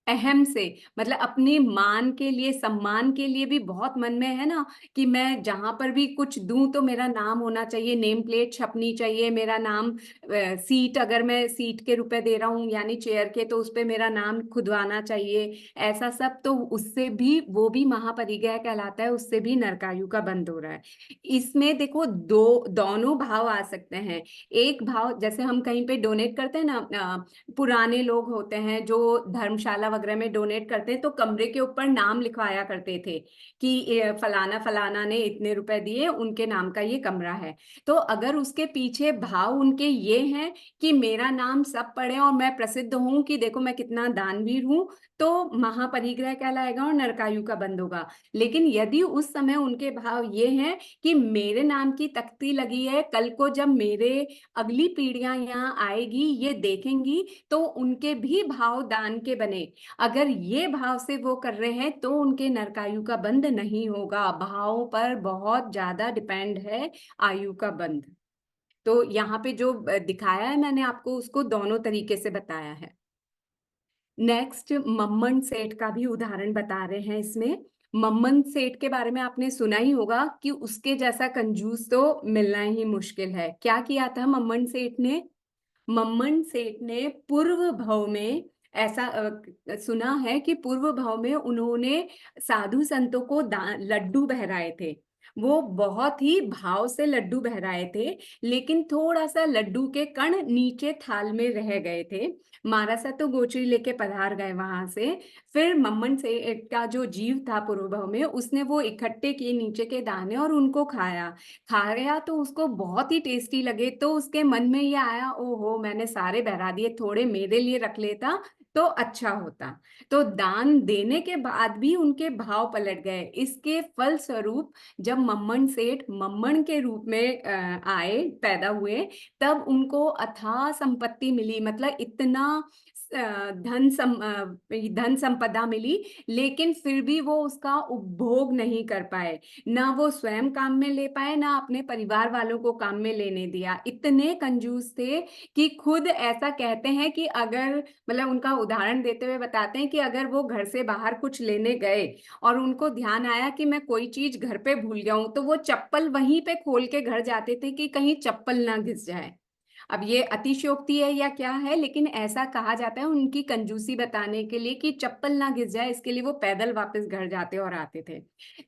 Speaker 1: अहम से, मतलब अपने मान के लिए, सम्मान के लिए भी बहुत मन में है ना, कि मैं जहां पर भी कुछ दूं तो मेरा नाम होना चाहिए, नेम प्लेट छपनी चाहिए, मेरा नाम, सीट अगर मैं सीट के रुपए दे रहा हूं यानी चेयर के, तो उस पे मेरा नाम खुदवाना चाहिए, ऐसा सब, तो उससे भी, वो भी महापरिग्रह कहलाता है, उससे भी नरकायु का बंध हो रहा है। इसमें देखो दोनों भाव आ सकते हैं। एक भाव, जैसे हम कहीं पे डोनेट करते हैं ना, पुराने लोग होते हैं जो धर्मशाला वगैरह में डोनेट करते हैं, तो कमरे के ऊपर नाम लिखवाया करते थे कि फलाना फलाना ने इतने रुपए दिए, उनके नाम का ये कमरा है। तो अगर उसके पीछे भाव उनके ये हैं कि मेरा नाम सब पढ़े और मैं प्रसिद्ध हूं कि देखो मैं कितना दानवीर हूं, तो महापरिग्रह कहलाएगा और नरकायु का बंध होगा। लेकिन यदि उस समय उनके भाव ये हैं कि मेरे नाम की तख्ती लगी है, कल को जब मेरे अगली पीढ़ियां यहाँ आएगी ये देखेंगी, तो उनके भी भाव दान के बने। अगर ये भाव से वो कर रहे हैं तो उनके नरकायु का बंध नहीं होगा। भावों पर बहुत ज्यादा डिपेंड है आयु का बंध। तो यहाँ पे जो दिखाया है मैंने आपको, उसको दोनों तरीके से बताया है। नेक्स्ट, मम्मन सेठ का भी उदाहरण बता रहे हैं इसमें। मम्मन सेठ के बारे में आपने सुना ही होगा कि उसके जैसा कंजूस तो मिलना ही मुश्किल है। क्या किया था मम्मन सेठ ने? मम्मन सेठ ने पूर्व भव में ऐसा सुना है कि पूर्व भव में उन्होंने साधु संतों को लड्डू बहराए थे। वो बहुत ही भाव से लड्डू बहराए थे, लेकिन थोड़ा सा लड्डू के कण नीचे थाल में रह गए थे। महाराज तो गोचरी लेके पधार गए वहां से। फिर मम्मन सेठ का जो जीव था पूर्व भव में, उसने वो इकट्ठे किए नीचे के दाने और उनको खाया तो उसको बहुत ही टेस्टी लगे। तो उसके मन में ये आया, ओहो मैंने सारे बहरा दिए, थोड़े मेरे लिए रख लेता तो अच्छा होता। तो दान देने के बाद भी उनके भाव पलट गए। इसके फल स्वरूप जब मम्मन सेठ मम्मन के रूप में आए, पैदा हुए, तब उनको अथाह संपत्ति मिली। मतलब इतना धन संपदा मिली, लेकिन फिर भी वो उसका उपभोग नहीं कर पाए। ना वो स्वयं काम में ले पाए, ना अपने परिवार वालों को काम में लेने दिया। इतने कंजूस थे कि खुद ऐसा कहते हैं कि अगर, मतलब उनका उदाहरण देते हुए बताते हैं कि अगर वो घर से बाहर कुछ लेने गए और उनको ध्यान आया कि मैं कोई चीज घर पे भूल गया हूं, तो वो चप्पल वहीं पे खोल के घर जाते थे कि कहीं चप्पल ना घिस जाए। अब ये अतिशयोक्ति है या क्या है, लेकिन ऐसा कहा जाता है उनकी कंजूसी बताने के लिए कि चप्पल ना घिस जाए, इसके लिए वो पैदल वापस घर जाते और आते थे।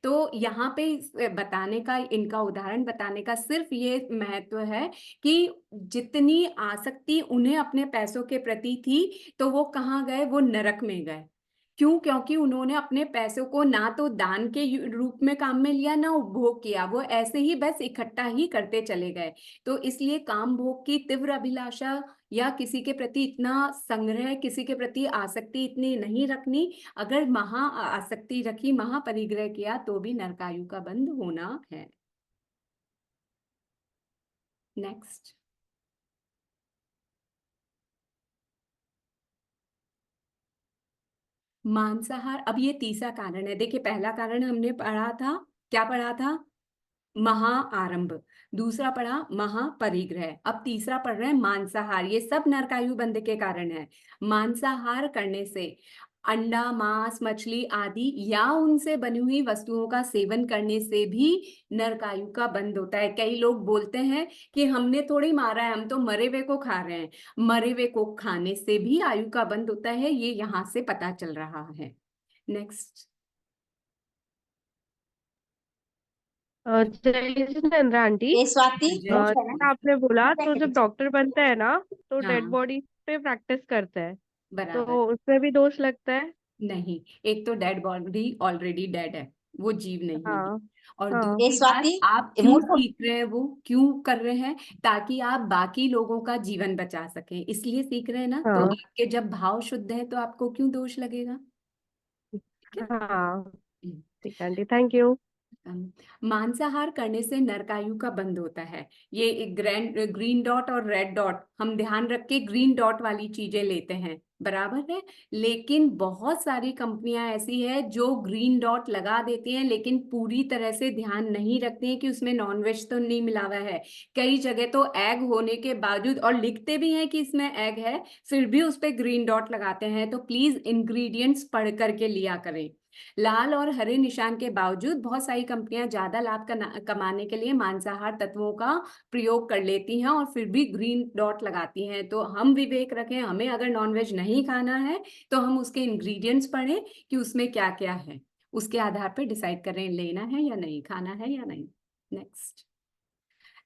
Speaker 1: तो यहाँ पे बताने का, इनका उदाहरण बताने का सिर्फ ये महत्व है कि जितनी आसक्ति उन्हें अपने पैसों के प्रति थी, तो वो कहाँ गए, वो नरक में गए। क्यों? क्योंकि उन्होंने अपने पैसों को ना तो दान के रूप में काम में लिया, ना उपभोग किया, वो ऐसे ही बस इकट्ठा ही करते चले गए। तो इसलिए काम भोग की तीव्र अभिलाषा या किसी के प्रति इतना संग्रह, किसी के प्रति आसक्ति इतनी नहीं रखनी। अगर महा आसक्ति रखी, महापरिग्रह किया, तो भी नरकायु का बंध होना है। नेक्स्ट। मांसाहार। अब ये तीसरा कारण है। देखिए पहला कारण हमने पढ़ा था, क्या पढ़ा था? महाआरंभ। दूसरा पढ़ा महापरिग्रह। अब तीसरा पढ़ रहे हैं मांसाहार। ये सब नरकायु बंध के कारण है। मांसाहार करने से अंडा, मांस, मछली आदि या उनसे बनी हुई वस्तुओं का सेवन करने से भी नरकायु का बंध होता है। कई लोग बोलते हैं कि हमने थोड़ी मारा है, हम तो मरे हुए को खा रहे हैं। मरे हुए को खाने से भी आयु का बंध होता है, ये यहाँ से पता चल रहा है। नेक्स्ट।
Speaker 12: जय जिनेंद्र आंटी,
Speaker 9: ये स्वाति
Speaker 12: जैसा आपने बोला, तो जब डॉक्टर बनते हैं ना, तो डेड
Speaker 1: हाँ
Speaker 12: बॉडी पे प्रैक्टिस करते हैं,
Speaker 1: बराबर।
Speaker 12: तो उसमें भी दोष लगता है?
Speaker 1: नहीं, एक तो डेड बॉडी ऑलरेडी डेड है, वो जीव नहीं है।
Speaker 12: हाँ
Speaker 1: और
Speaker 12: हाँ।
Speaker 9: ये
Speaker 1: दूसरी बात,
Speaker 9: स्वाति
Speaker 1: आप क्यों सीख रहे हैं, वो क्यों कर रहे हैं? ताकि आप बाकी लोगों का जीवन बचा सकें, इसलिए सीख रहे हैं ना। तो
Speaker 12: हाँ
Speaker 1: आपके जब भाव शुद्ध है तो आपको क्यों दोष लगेगा? ठीक है।
Speaker 12: हाँ, ठीक है आंटी, थैंक यू।
Speaker 1: मांसाहार करने से नरकायु का बंध होता है। ये ग्रीन डॉट और रेड डॉट हम ध्यान रख के ग्रीन डॉट वाली चीजें लेते हैं, बराबर है। लेकिन बहुत सारी कंपनियां ऐसी है जो ग्रीन डॉट लगा देती हैं, लेकिन पूरी तरह से ध्यान नहीं रखती हैं कि उसमें नॉनवेज तो नहीं मिला हुआ है। कई जगह तो एग होने के बावजूद, और लिखते भी हैं कि इसमें एग है, फिर भी उस पर ग्रीन डॉट लगाते हैं। तो प्लीज इंग्रेडिएंट्स पढ़ करके लिया करें। लाल और हरे निशान के बावजूद बहुत सारी कंपनियां ज्यादा लाभ कमाने के लिए मांसाहार तत्वों का प्रयोग कर लेती हैं और फिर भी ग्रीन डॉट लगाती हैं। तो हम विवेक रखें, हमें अगर नॉनवेज नहीं खाना है तो हम उसके इंग्रेडिएंट्स पढ़ें कि उसमें क्या क्या है, उसके आधार पर डिसाइड करें लेना है या नहीं, खाना है या नहीं। नेक्स्ट।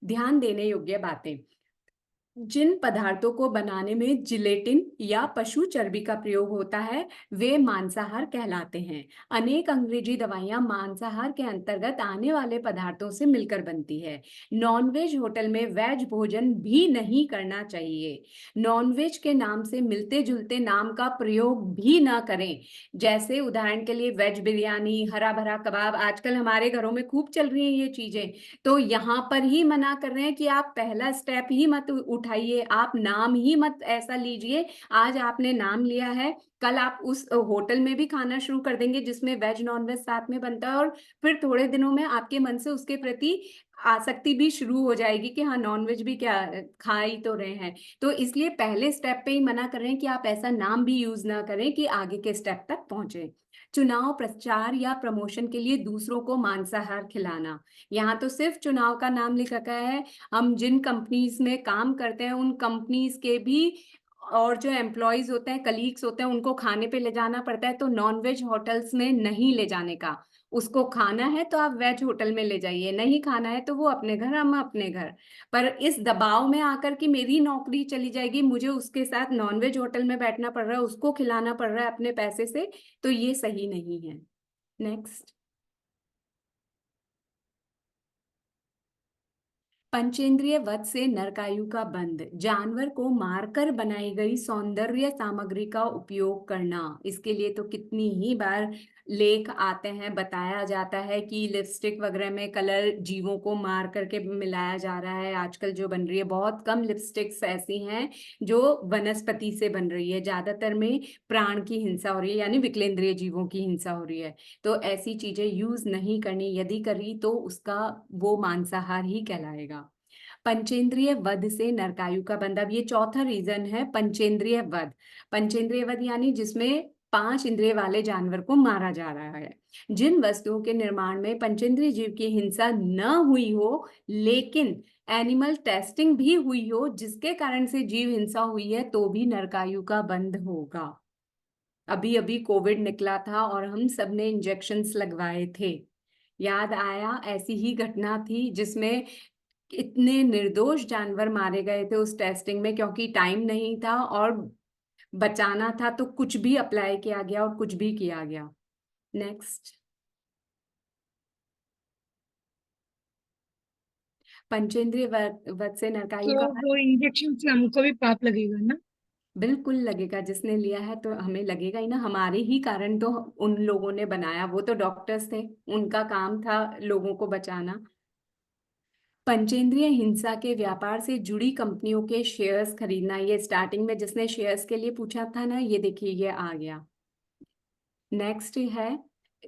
Speaker 1: ध्यान देने योग्य बातें। जिन पदार्थों को बनाने में जिलेटिन या पशु चर्बी का प्रयोग होता है, वे मांसाहार कहलाते हैं। अनेक अंग्रेजी दवाइयां मांसाहार के अंतर्गत आने वाले पदार्थों से मिलकर बनती है। नॉनवेज होटल में वेज भोजन भी नहीं करना चाहिए। नॉनवेज के नाम से मिलते जुलते नाम का प्रयोग भी ना करें। जैसे उदाहरण के लिए वेज बिरयानी, हरा भरा कबाब, आजकल हमारे घरों में खूब चल रही हैं ये चीजें। तो यहाँ पर ही मना कर रहे हैं कि आप पहला स्टेप ही मत उठाइए, आप नाम ही मत ऐसा लीजिए। आज आपने नाम लिया है, कल आप उस होटल में भी खाना शुरू कर देंगे जिसमें वेज नॉन वेज साथ में बनता है, और फिर थोड़े दिनों में आपके मन से उसके प्रति आसक्ति भी शुरू हो जाएगी कि हाँ नॉनवेज भी क्या खा ही तो रहे हैं। तो इसलिए पहले स्टेप पे ही मना कर रहे हैं कि आप ऐसा नाम भी यूज ना करें कि आगे के स्टेप तक पहुंचे। चुनाव प्रचार या प्रमोशन के लिए दूसरों को मांसाहार खिलाना। यहाँ तो सिर्फ चुनाव का नाम लिख रखा है। हम जिन कंपनीज में काम करते हैं उन कंपनीज के भी और जो एम्प्लॉयज होते हैं, कलीग्स होते हैं, उनको खाने पे ले जाना पड़ता है। तो नॉनवेज होटल्स में नहीं ले जाने का। उसको खाना है तो आप वेज होटल में ले जाइए, नहीं खाना है तो वो अपने घर, हम अपने घर। पर इस दबाव में आकर कि मेरी नौकरी चली जाएगी, मुझे उसके साथ नॉनवेज होटल में बैठना पड़ रहा है, उसको खिलाना पड़ रहा है अपने पैसे से, तो ये सही नहीं है। नेक्स्ट। पंचेंद्रिय वध से नरकायु का बंध। जानवर को मारकर बनाई गई सौंदर्य सामग्री का उपयोग करना। इसके लिए तो कितनी ही बार लेख आते हैं, बताया जाता है कि लिपस्टिक वगैरह में कलर जीवों को मार करके मिलाया जा रहा है। आजकल जो बन रही है, बहुत कम लिपस्टिक्स ऐसी हैं जो वनस्पति से बन रही है, ज्यादातर में प्राण की हिंसा हो रही है, यानी विकलेंद्रिय जीवों की हिंसा हो रही है। तो ऐसी चीजें यूज नहीं करनी, यदि करी तो उसका वो मांसाहार ही कहलाएगा। पंचेंद्रिय वध से नरकायु का बंध। अब ये चौथा रीजन है, पंचेंद्रिय वध। पंचेंद्रिय वध यानी जिसमें 5 इंद्रिय वाले जानवर को मारा जा रहा है। जिन वस्तुओं के निर्माण में पंचेंद्रिय जीव की हिंसा न हुई हो, लेकिन एनिमल टेस्टिंग भी हुई हो, जिसके कारण से जीव हिंसा हुई है, तो भी नरकायु का बंध होगा। अभी अभी कोविड निकला था और हम सब ने इंजेक्शंस लगवाए थे। याद आया, ऐसी ही घटना थी जिसमें इतने निर्दोष जानवर मारे गए थे उस टेस्टिंग में, क्योंकि टाइम नहीं था और बचाना था, तो कुछ भी अप्लाई किया गया और कुछ भी किया गया। नेक्स्ट। पंचेंद्रिय वध से नरकायु
Speaker 6: तो
Speaker 1: का
Speaker 6: वो इंजेक्शन से हमको भी पाप लगेगा ना?
Speaker 1: बिल्कुल लगेगा। जिसने लिया है तो हमें लगेगा ही ना, हमारे ही कारण तो उन लोगों ने बनाया। वो तो डॉक्टर्स थे, उनका काम था लोगों को बचाना। पंचेंद्रिय हिंसा के व्यापार से जुड़ी कंपनियों के शेयर्स खरीदना। ये स्टार्टिंग में जिसने शेयर्स के लिए पूछा था ना, ये देखिए ये आ गया। नेक्स्ट है,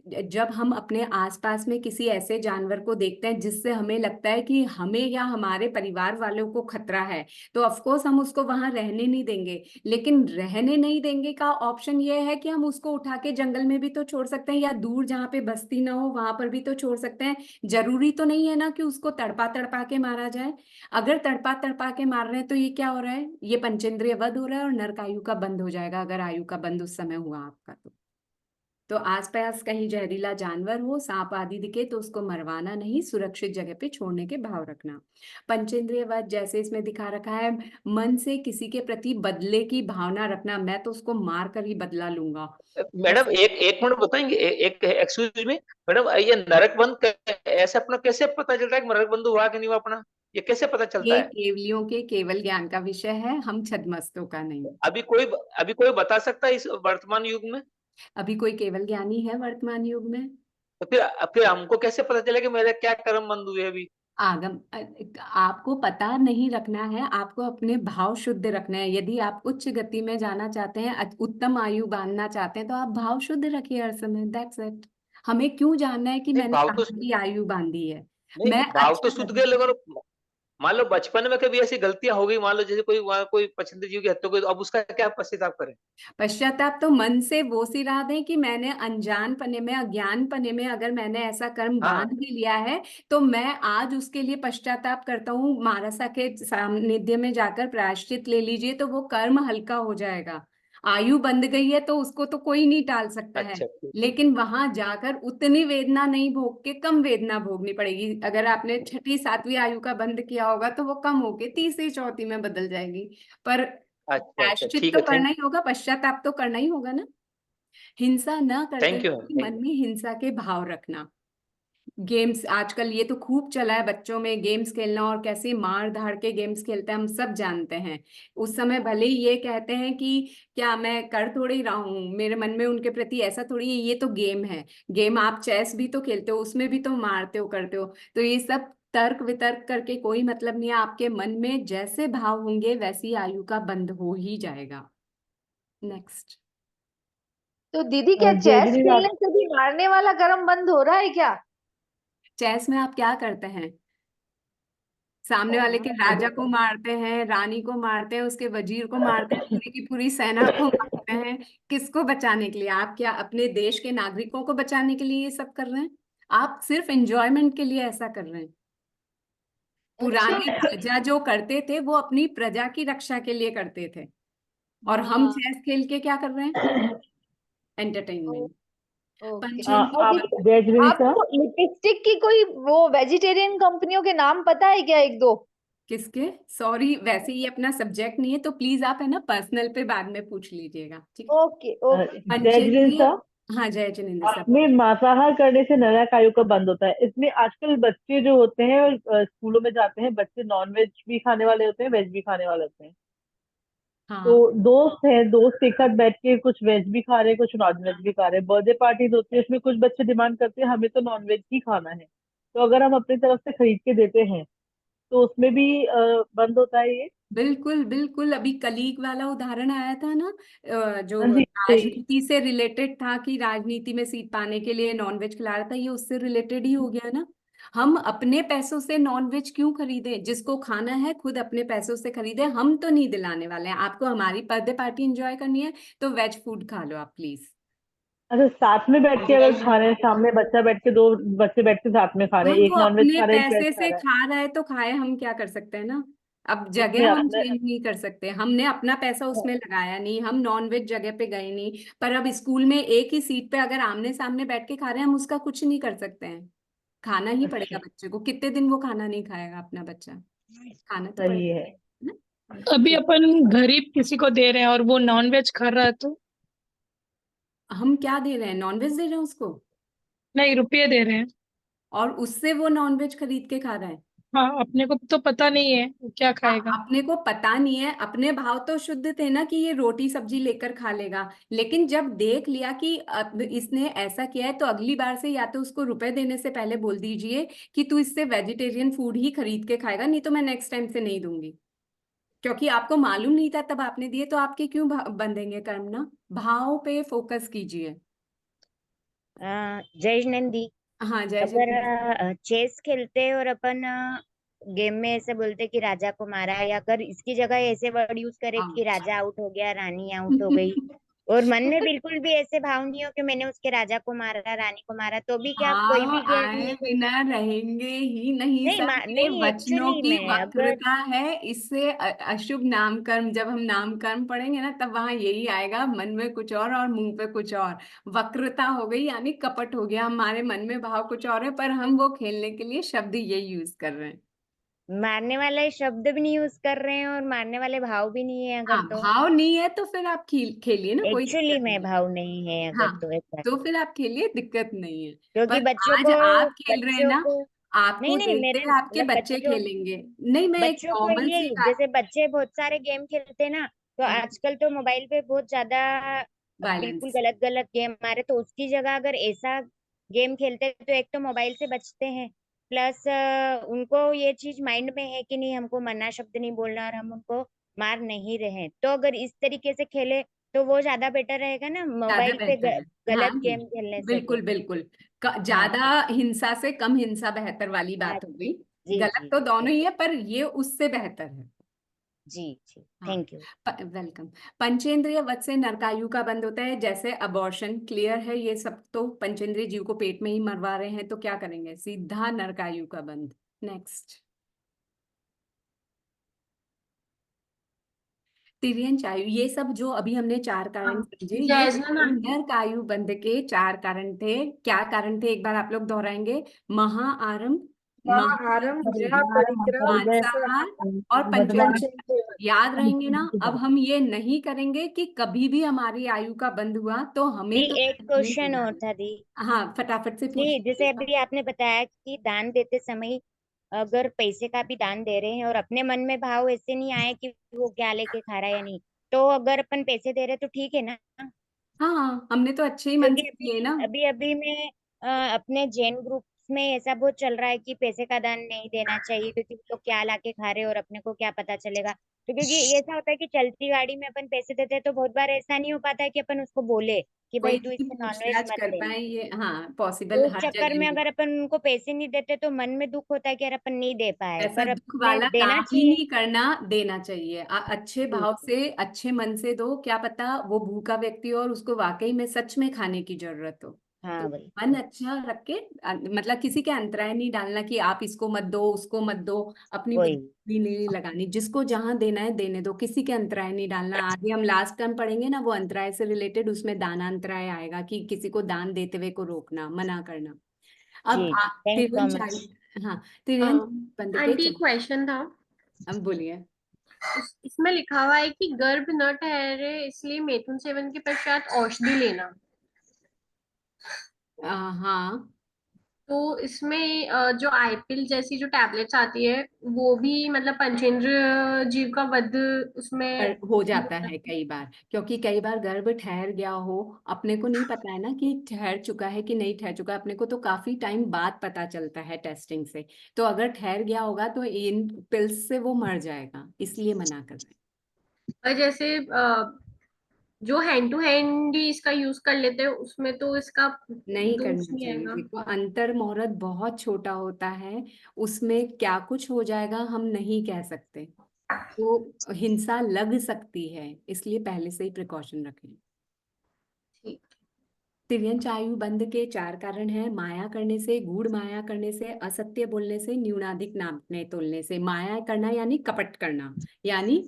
Speaker 1: जब हम अपने आसपास में किसी ऐसे जानवर को देखते हैं जिससे हमें लगता है कि हमें या हमारे परिवार वालों को खतरा है, तो ऑफ कोर्स हम उसको वहां रहने नहीं देंगे। लेकिन रहने नहीं देंगे का ऑप्शन ये है कि हम उसको उठा के जंगल में भी तो छोड़ सकते हैं, या दूर जहाँ पे बस्ती ना हो वहां पर भी तो छोड़ सकते हैं। जरूरी तो नहीं है ना कि उसको तड़पा तड़पा के मारा जाए। अगर तड़पा तड़पा के मार रहे हैं तो ये क्या हो रहा है, ये पंचेंद्रिय वध हो रहा है और नरकायु का बंध हो जाएगा, अगर आयु का बंध उस समय हुआ आपका तो आसपास कहीं जहरीला जानवर हो, सांप आदि दिखे तो उसको मरवाना नहीं, सुरक्षित जगह पे छोड़ने के भाव रखना। पंचेंद्रिय वध जैसे इसमें दिखा रखा है, मन से किसी के प्रति बदले की भावना रखना, मैं तो उसको मार कर ही बदला लूंगा।
Speaker 7: मैडम एक मिनट बताएंगे, एक एक्सक्यूज मी मैडम, ये नरक बंद ऐसे अपना कैसे पता चलता है कि नरक बंद हुआ कि नहीं हुआ अपना, ये कैसे पता चलता
Speaker 1: ये
Speaker 7: है?
Speaker 1: केवलियों के केवल ज्ञान का विषय है, हम छद्मस्तों का नहीं।
Speaker 7: अभी कोई बता सकता है इस वर्तमान युग में?
Speaker 1: अभी कोई केवल ज्ञानी है वर्तमान युग में?
Speaker 7: तो फिर हमको कैसे पता चले कि मेरे क्या कर्म बंद हुए अभी?
Speaker 1: आगम आपको पता नहीं रखना है, आपको अपने भाव शुद्ध रखना है। यदि आप उच्च गति में जाना चाहते हैं, उत्तम आयु बांधना चाहते हैं, तो आप भाव शुद्ध रखिए हर समय। That's it. हमें क्यों जानना है कि
Speaker 7: नहीं
Speaker 1: मैंने
Speaker 7: भाव तो
Speaker 1: कहाँ की आयु बांधी है?
Speaker 7: नहीं
Speaker 1: मैं
Speaker 7: भाव तो
Speaker 1: अच्छा
Speaker 7: शुद्ध
Speaker 1: करूं।
Speaker 7: गए, लेकिन मान लो बचपन में कभी ऐसी गलतियां हो गई, मान लो जैसे कोई वहां कोई पसंदीदा जीव की हत्या हो गई, तो अब उसका क्या पश्चाताप करें?
Speaker 1: पश्चाताप तो मन से वो सिरा दें कि मैंने अनजान पने में, अज्ञान पने में अगर मैंने ऐसा कर्म
Speaker 7: हाँ
Speaker 1: बांध भी लिया है, तो मैं आज उसके लिए पश्चाताप करता हूँ। मानसा के सानिध्य में जाकर प्रायश्चित ले लीजिए, तो वो कर्म हल्का हो जाएगा। आयु बंध गई है तो उसको तो कोई नहीं टाल सकता है,
Speaker 7: अच्छा ठीक।
Speaker 1: लेकिन वहां जाकर उतनी वेदना नहीं भोग के कम वेदना भोगनी पड़ेगी। अगर आपने 6ठी 7वीं आयु का बंध किया होगा तो वो कम होके 3री 4वीं में बदल जाएगी। पर
Speaker 7: अच्छा
Speaker 1: प्रायश्चित
Speaker 7: ठीक
Speaker 1: तो
Speaker 7: है,
Speaker 1: करना ही होगा, पश्चाताप तो करना ही होगा ना। हिंसा न करते
Speaker 7: थैंक यू
Speaker 1: हुए
Speaker 7: मैम,
Speaker 1: भी मन में हिंसा के भाव रखना। गेम्स आजकल ये तो खूब चला है, बच्चों में गेम्स खेलना, और कैसे मार धाड़ के गेम्स खेलते हैं हम सब जानते हैं। उस समय भले ही ये कहते हैं कि क्या मैं कर थोड़ी रहा हूँ, मेरे मन में उनके प्रति ऐसा थोड़ी है, ये तो गेम है। गेम आप चेस भी तो खेलते हो, उसमें भी तो मारते हो करते हो। तो ये सब तर्क वितर्क करके कोई मतलब नहीं है। आपके मन में जैसे भाव होंगे वैसी आयु का बंध हो ही जाएगा। नेक्स्ट।
Speaker 13: तो दीदी क्या
Speaker 6: जय
Speaker 13: चेस
Speaker 6: जिनेन्द्र
Speaker 13: खेलने से भी मारने वाला कर्म बंद हो रहा है क्या?
Speaker 1: चेस में आप क्या करते हैं? सामने वाले के राजा को मारते हैं, रानी को मारते हैं, उसके वजीर को मारते हैं, पूरी की पूरी सेना को मारते करते हैं किसको बचाने के लिए? आप क्या अपने देश के नागरिकों को बचाने के लिए ये सब कर रहे हैं? आप सिर्फ एंजॉयमेंट के लिए ऐसा कर रहे हैं। पुराने प्रजा जो करते थे वो अपनी प्रजा की रक्षा के लिए करते थे, और हम
Speaker 13: हाँ।
Speaker 1: चेस खेल के क्या कर रहे हैं? एंटरटेनमेंट।
Speaker 13: ओके।
Speaker 1: पंचेंद्र
Speaker 13: और दीदी, आपको लिपस्टिक की कोई वो वेजिटेरियन कंपनियों के नाम पता है क्या, एक दो?
Speaker 1: किसके? सॉरी, वैसे ये अपना सब्जेक्ट नहीं है, तो प्लीज आप है ना पर्सनल पे बाद में पूछ लीजिएगा, ठीक है?
Speaker 13: Okay okay.
Speaker 14: जय जिनेंद्र
Speaker 1: पंचेंद्रिय।
Speaker 14: सर,
Speaker 1: हाँ, जय जिनेंद्र सर।
Speaker 14: में मांसाहार करने से नरक आयु का बंद होता है। इसमें आजकल बच्चे जो होते हैं स्कूलों में जाते हैं, बच्चे नॉन वेज भी खाने वाले होते हैं, वेज भी खाने वाले होते हैं। तो
Speaker 1: हाँ,
Speaker 14: दोस्त हैं, दोस्त एक साथ बैठ के कुछ वेज भी खा रहे हैं, कुछ नॉन वेज भी खा रहे हैं। बर्थडे पार्टीज होती है, उसमें कुछ बच्चे डिमांड करते हैं हमें तो नॉन वेज ही खाना है। तो अगर हम अपनी तरफ से खरीद के देते हैं तो उसमें भी बंद होता है ये।
Speaker 1: बिल्कुल बिल्कुल। अभी कलीग वाला उदाहरण आया था ना, जो
Speaker 14: हाँ जी।
Speaker 1: राजनीति से रिलेटेड था, कि राजनीति में सीट पाने के लिए नॉनवेज खिला रहा था, ये उससे रिलेटेड ही हो गया ना। हम अपने पैसों से नॉनवेज क्यों खरीदें? जिसको खाना है खुद अपने पैसों से खरीदे, हम तो नहीं दिलाने वाले हैं आपको। हमारी बर्थडे पार्टी एंजॉय करनी है तो वेज फूड खा लो आप प्लीज।
Speaker 14: अच्छा, साथ में बैठ के अगर खा रहे हैं, सामने बच्चा बैठ के, दो बच्चे बैठ के साथ में खा रहे
Speaker 1: हाँ,
Speaker 14: हैं, एक
Speaker 1: वो
Speaker 14: नॉनवेज
Speaker 1: अपने
Speaker 14: खा रहा है, एक वेज
Speaker 1: पैसे
Speaker 14: खा
Speaker 1: से
Speaker 14: रहा है।
Speaker 1: खा रहा है तो खाए, हम क्या कर सकते हैं ना। अब
Speaker 14: उसमें
Speaker 1: जगह हम
Speaker 14: अपने
Speaker 1: चेंज नहीं कर सकते, हमने अपना पैसा उसमें लगाया नहीं, हम नॉन वेज जगह पे गए नहीं। पर अब स्कूल में एक ही सीट पे अगर आमने सामने बैठ के खा रहे हैं, हम उसका कुछ नहीं कर सकते हैं। खाना ही
Speaker 14: अच्छा,
Speaker 1: पड़ेगा बच्चे को। कितने दिन वो खाना नहीं खाएगा अपना बच्चा? खाना तो
Speaker 14: सही
Speaker 1: पड़ेगा
Speaker 14: है।
Speaker 1: ना।
Speaker 6: अभी अपन गरीब किसी को दे रहे हैं और वो नॉनवेज खा रहा है तो
Speaker 1: हम क्या दे रहे हैं? नॉनवेज दे रहे हैं उसको,
Speaker 6: नहीं, रुपये दे रहे हैं।
Speaker 1: और उससे वो नॉनवेज खरीद के खा रहा है।
Speaker 6: हाँ, अपने को तो पता नहीं है वो क्या
Speaker 1: हाँ,
Speaker 6: खाएगा।
Speaker 1: अपने को पता नहीं है। अपने भाव तो शुद्ध थे ना कि ये रोटी सब्जी लेकर खा लेगा, लेकिन जब देख लिया कि अब इसने ऐसा किया है, तो अगली बार से या तो उसको रुपए देने से पहले बोल दीजिए कि तू इससे वेजिटेरियन फूड ही खरीद के खाएगा, नहीं तो मैं नेक्स्ट टाइम से नहीं दूंगी। क्योंकि आपको मालूम नहीं था तब आपने दिए, तो आपके क्यों बंधेंगे कर्म ना। भाव पे फोकस कीजिए।
Speaker 15: जय नंदी।
Speaker 1: हाँ, जय जितेंद्र।
Speaker 15: अगर चेस खेलते और अपन गेम में ऐसे बोलते कि राजा को मारा, या अगर इसकी जगह ऐसे वर्ड यूज करे कि राजा आउट हो गया, रानी आउट हो गई, और मन में बिल्कुल भी ऐसे भाव नहीं हो कि मैंने उसके राजा को मारा, रानी को मारा, तो भी क्या कोई
Speaker 1: भाव
Speaker 15: भी गेम
Speaker 1: आए
Speaker 15: में खेल?
Speaker 1: बिना रहेंगे ही नहीं
Speaker 15: नहीं
Speaker 1: सर, ये
Speaker 15: नहीं,
Speaker 1: वचनों
Speaker 15: एक्चुअली
Speaker 1: की
Speaker 15: में अगर
Speaker 1: वक्रता है। इससे अशुभ नामकर्म, जब हम नामकर्म पढ़ेंगे ना, तब वहां यही आएगा, मन में कुछ और मुंह पे कुछ और। वक्रता हो गई यानी कपट हो गया, हमारे मन में भाव कुछ और है, पर हम वो खेलने के लिए शब्द यही यूज कर रहे हैं।
Speaker 15: मारने वाले शब्द भी नहीं यूज कर रहे हैं और मारने वाले भाव भी नहीं है अगर,
Speaker 1: हाँ,
Speaker 15: तो
Speaker 1: भाव नहीं है तो फिर आप खेलिए ना, कोई
Speaker 15: एक्चुअली
Speaker 1: दिक्कत
Speaker 15: में
Speaker 1: नहीं है।
Speaker 15: भाव नहीं है अगर,
Speaker 1: हाँ,
Speaker 15: तो ऐसा
Speaker 1: तो फिर आप खेलिए, दिक्कत नहीं है।
Speaker 15: क्योंकि
Speaker 1: पर
Speaker 15: बच्चों
Speaker 1: आज
Speaker 15: को
Speaker 1: आप खेल रहे हैं
Speaker 15: बच्चों
Speaker 1: ना,
Speaker 15: को नहीं
Speaker 1: आपको
Speaker 15: नहीं,
Speaker 1: देखते
Speaker 15: मेरे
Speaker 1: हुए आपके
Speaker 15: मतलब
Speaker 1: बच्चे
Speaker 15: बच्चों
Speaker 1: खेलेंगे। नहीं, मैं एक
Speaker 15: बच्चों को
Speaker 1: नॉर्मल सी
Speaker 15: यही,
Speaker 1: बात।
Speaker 15: जैसे बच्चे बहुत सारे गेम खेलते हैं ना, तो आजकल तो मोबाइल पे बहुत ज्यादा बिल्कुल
Speaker 1: वायलेंस।
Speaker 15: गलत गलत गेम आ रहे, तो उसकी जगह अगर ऐसा गेम खेलते हैं, तो एक तो मोबाइल से बचते हैं, प्लस उनको ये चीज माइंड में है कि नहीं, हमको मना शब्द नहीं बोलना और हम उनको मार नहीं रहे। तो अगर इस तरीके से खेले तो वो ज्यादा बेटर रहेगा ना,
Speaker 1: ज्यादा
Speaker 15: मोबाइल पे
Speaker 1: बेहतर है। हाँ,
Speaker 15: गलत गेम खेलने से तो।
Speaker 1: बिल्कुल बिल्कुल।
Speaker 15: हाँ
Speaker 1: ज्यादा हिंसा से कम हिंसा बेहतर वाली
Speaker 15: हाँ,
Speaker 1: बात हो गई।
Speaker 15: जी
Speaker 1: गलत
Speaker 15: जी
Speaker 1: तो
Speaker 15: जी
Speaker 1: दोनों ही है, पर ये उससे बेहतर है।
Speaker 15: जी जी,
Speaker 1: हाँ,
Speaker 15: थैंक यू।
Speaker 1: वेलकम। पंचेंद्रिय वध से नरकायु का बंध होता है, जैसे अबॉर्शन, क्लियर है ये सब। तो पंचेंद्रिय जीव को पेट में ही मरवा रहे हैं, तो क्या करेंगे? सीधा नरकायु का बंध। नेक्स्ट। तिर्यन चायु, ये सब जो अभी हमने चार कारण समझे, ये
Speaker 11: जय
Speaker 1: सारे
Speaker 11: जगन्नाथ।
Speaker 1: नरकायु बंध के चार कारण थे। क्या कारण थे, एक बार आप लोग दोहराएंगे? महाआरंभ,
Speaker 13: महाआरंभ, गृह परिग्रह,
Speaker 1: मांसाहार और पंचेंद्रिय। याद रहेंगे ना? अब हम ये नहीं करेंगे कि कभी भी हमारी आयु का बंध हुआ तो
Speaker 15: दी
Speaker 1: हमें तो
Speaker 15: एक
Speaker 1: नरक में ही
Speaker 15: क्वेश्चन और
Speaker 1: जाना
Speaker 15: था दी।
Speaker 1: है। हाँ, फटाफट से
Speaker 15: जी,
Speaker 1: पूछिए।
Speaker 15: जैसे अभी आपने बताया कि दान देते समय अगर पैसे का भी दान दे रहे हैं और अपने मन में भाव ऐसे नहीं आए कि वो क्या लेके खा रहा है या नहीं, तो अगर अपन पैसे दे रहे हैं तो ठीक है ना?
Speaker 1: हाँ, हमने तो अच्छे ही मन
Speaker 15: क्योंकि
Speaker 1: से दिए
Speaker 15: अभी
Speaker 1: ना।
Speaker 15: अभी अभी मैं अपने जैन ग्रुप उसमें ऐसा बहुत चल रहा है कि पैसे का दान नहीं देना चाहिए, क्योंकि वो लोग क्या लाके खा रहे हैं और अपने को क्या पता चलेगा। तो क्योंकि ऐसा होता है कि चलती गाड़ी में अपन पैसे देते हैं, तो बहुत बार ऐसा नहीं हो पाता है कि अपन उसको बोले कि
Speaker 1: कोई
Speaker 15: भाई तू
Speaker 1: भी
Speaker 15: इसमें नॉनवेज
Speaker 1: पूछताछ
Speaker 15: मत
Speaker 1: कर
Speaker 15: देना।
Speaker 1: पाए, ये हाँ
Speaker 15: तो
Speaker 1: पॉसिबल
Speaker 15: उस
Speaker 1: हर
Speaker 15: चक्कर
Speaker 1: जगह
Speaker 15: में
Speaker 1: नहीं।
Speaker 15: अगर अपन उनको पैसे नहीं देते तो मन में दुख होता है कि यार अपन नहीं दे पाए,
Speaker 1: ऐसा
Speaker 15: पर
Speaker 1: दुख
Speaker 15: अपने
Speaker 1: वाला
Speaker 15: देना
Speaker 1: काम ही
Speaker 15: चाहिए।
Speaker 1: नहीं करना, देना चाहिए। अच्छे भाव
Speaker 15: बिल्कुल।
Speaker 1: से अच्छे मन से दो, क्या पता वो भूखा व्यक्ति हो और उसको वाकई में सच में खाने की जरूरत हो।
Speaker 15: हाँ
Speaker 1: तो
Speaker 15: भाई।
Speaker 1: मन अच्छा रख के मतलब किसी के अंतराय नहीं डालना कि आप इसको मत दो उसको मत दो, अपनी
Speaker 15: वही।
Speaker 1: बुद्धि नहीं लगानी, जिसको जहां देना है देने दो, किसी के अंतराय नहीं डालना। आगे हम लास्ट टाइम पढ़ेंगे ना वो अंतराय से रिलेटेड, उसमें दाना अंतराय आएगा कि किसी को दान देते हुए को रोकना, मना करना। अब
Speaker 15: जी, थैंक्स सो
Speaker 1: तिरवन
Speaker 15: मच।
Speaker 1: चाय, हाँ तिरवन बंद के
Speaker 11: आंटी एक क्वेश्चन था।
Speaker 1: हम बोलिए।
Speaker 11: इसमें लिखा हुआ है कि गर्भ न ठहरे इसलिए मैथुन सेवन के पश्चात औषधि लेना।
Speaker 1: हाँ
Speaker 11: तो इसमें जो आईपिल जैसी जो टैबलेट्स आती है वो भी मतलब पंचेंद्र जीव का वध उसमें
Speaker 1: हो जाता है कई बार, क्योंकि कई बार गर्भ ठहर गया हो, अपने को नहीं पता है ना कि ठहर चुका है कि नहीं ठहर चुका, अपने को तो काफी टाइम बाद पता चलता है टेस्टिंग से। तो अगर ठहर गया होगा तो इन पिल्स से वो मर जाएगा, इसलिए मना कर रहे
Speaker 11: और जैसे जो हैंड टू हैंड ही इसका यूज कर लेते हैं उसमें तो इसका
Speaker 1: हैं। नहीं
Speaker 11: दोष
Speaker 1: करना
Speaker 11: नहीं
Speaker 1: चाहिए,
Speaker 11: आएगा।
Speaker 1: देखो अंतर मुहूर्त बहुत छोटा होता है, उसमें क्या कुछ हो जाएगा हम नहीं कह सकते, तो हिंसा लग सकती है, इसलिए पहले से ही प्रिकॉशन रखें।
Speaker 11: ठीक।
Speaker 1: तिर्यंच आयु बंध के 4 कारण हैं। माया करने से, गूढ़ माया करने से, असत्य बोलने से, न्यूनाधिक नापने तोलने से। माया करना यानी कपट करना, यानी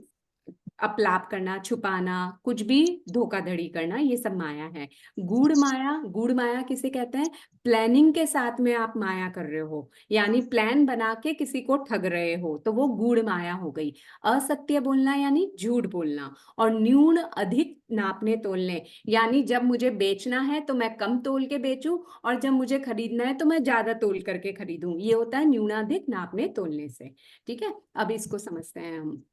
Speaker 1: अपलाप करना, छुपाना, कुछ भी धोखाधड़ी करना, ये सब माया है। गूढ़ माया, गूढ़ माया किसे कहते हैं? प्लानिंग के साथ में आप माया कर रहे हो, यानी प्लान बना के किसी को ठग रहे हो, तो वो गूढ़ माया हो गई। असत्य बोलना यानी झूठ बोलना, और न्यून अधिक नापने तोलने, यानी जब मुझे बेचना है तो मैं कम तोल के बेचूं, और जब मुझे खरीदना है तो मैं ज्यादा तोल करके खरीदूं, ये होता है न्यूनाधिक नापने तोलने से। ठीक है, अब इसको समझते हैं हम।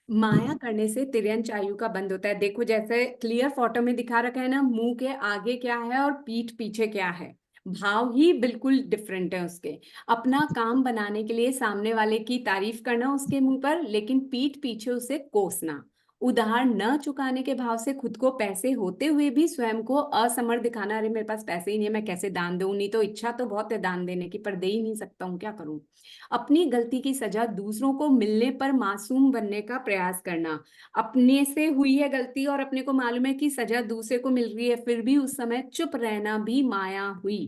Speaker 1: माया करने से तिर्यंच आयु का बंद होता है। देखो जैसे क्लियर फोटो में दिखा रखा है ना, मुंह के आगे क्या है और पीठ पीछे क्या है, भाव ही बिल्कुल डिफरेंट है उसके। अपना काम बनाने के लिए सामने वाले की तारीफ करना उसके मुंह पर, लेकिन पीठ पीछे उसे कोसना। उधार न चुकाने के भाव से खुद को पैसे होते हुए भी स्वयं को असमर्थ दिखाना, अरे मेरे पास पैसे ही नहीं है, मैं कैसे दान दूं, नहीं तो इच्छा तो बहुत है दान देने की पर दे ही नहीं सकता हूँ, क्या करूं। अपनी गलती की सजा दूसरों को मिलने पर मासूम बनने का प्रयास करना। अपने से हुई है गलती और अपने को मालूम है कि सजा दूसरे को मिल रही है, फिर भी उस समय चुप रहना भी माया हुई।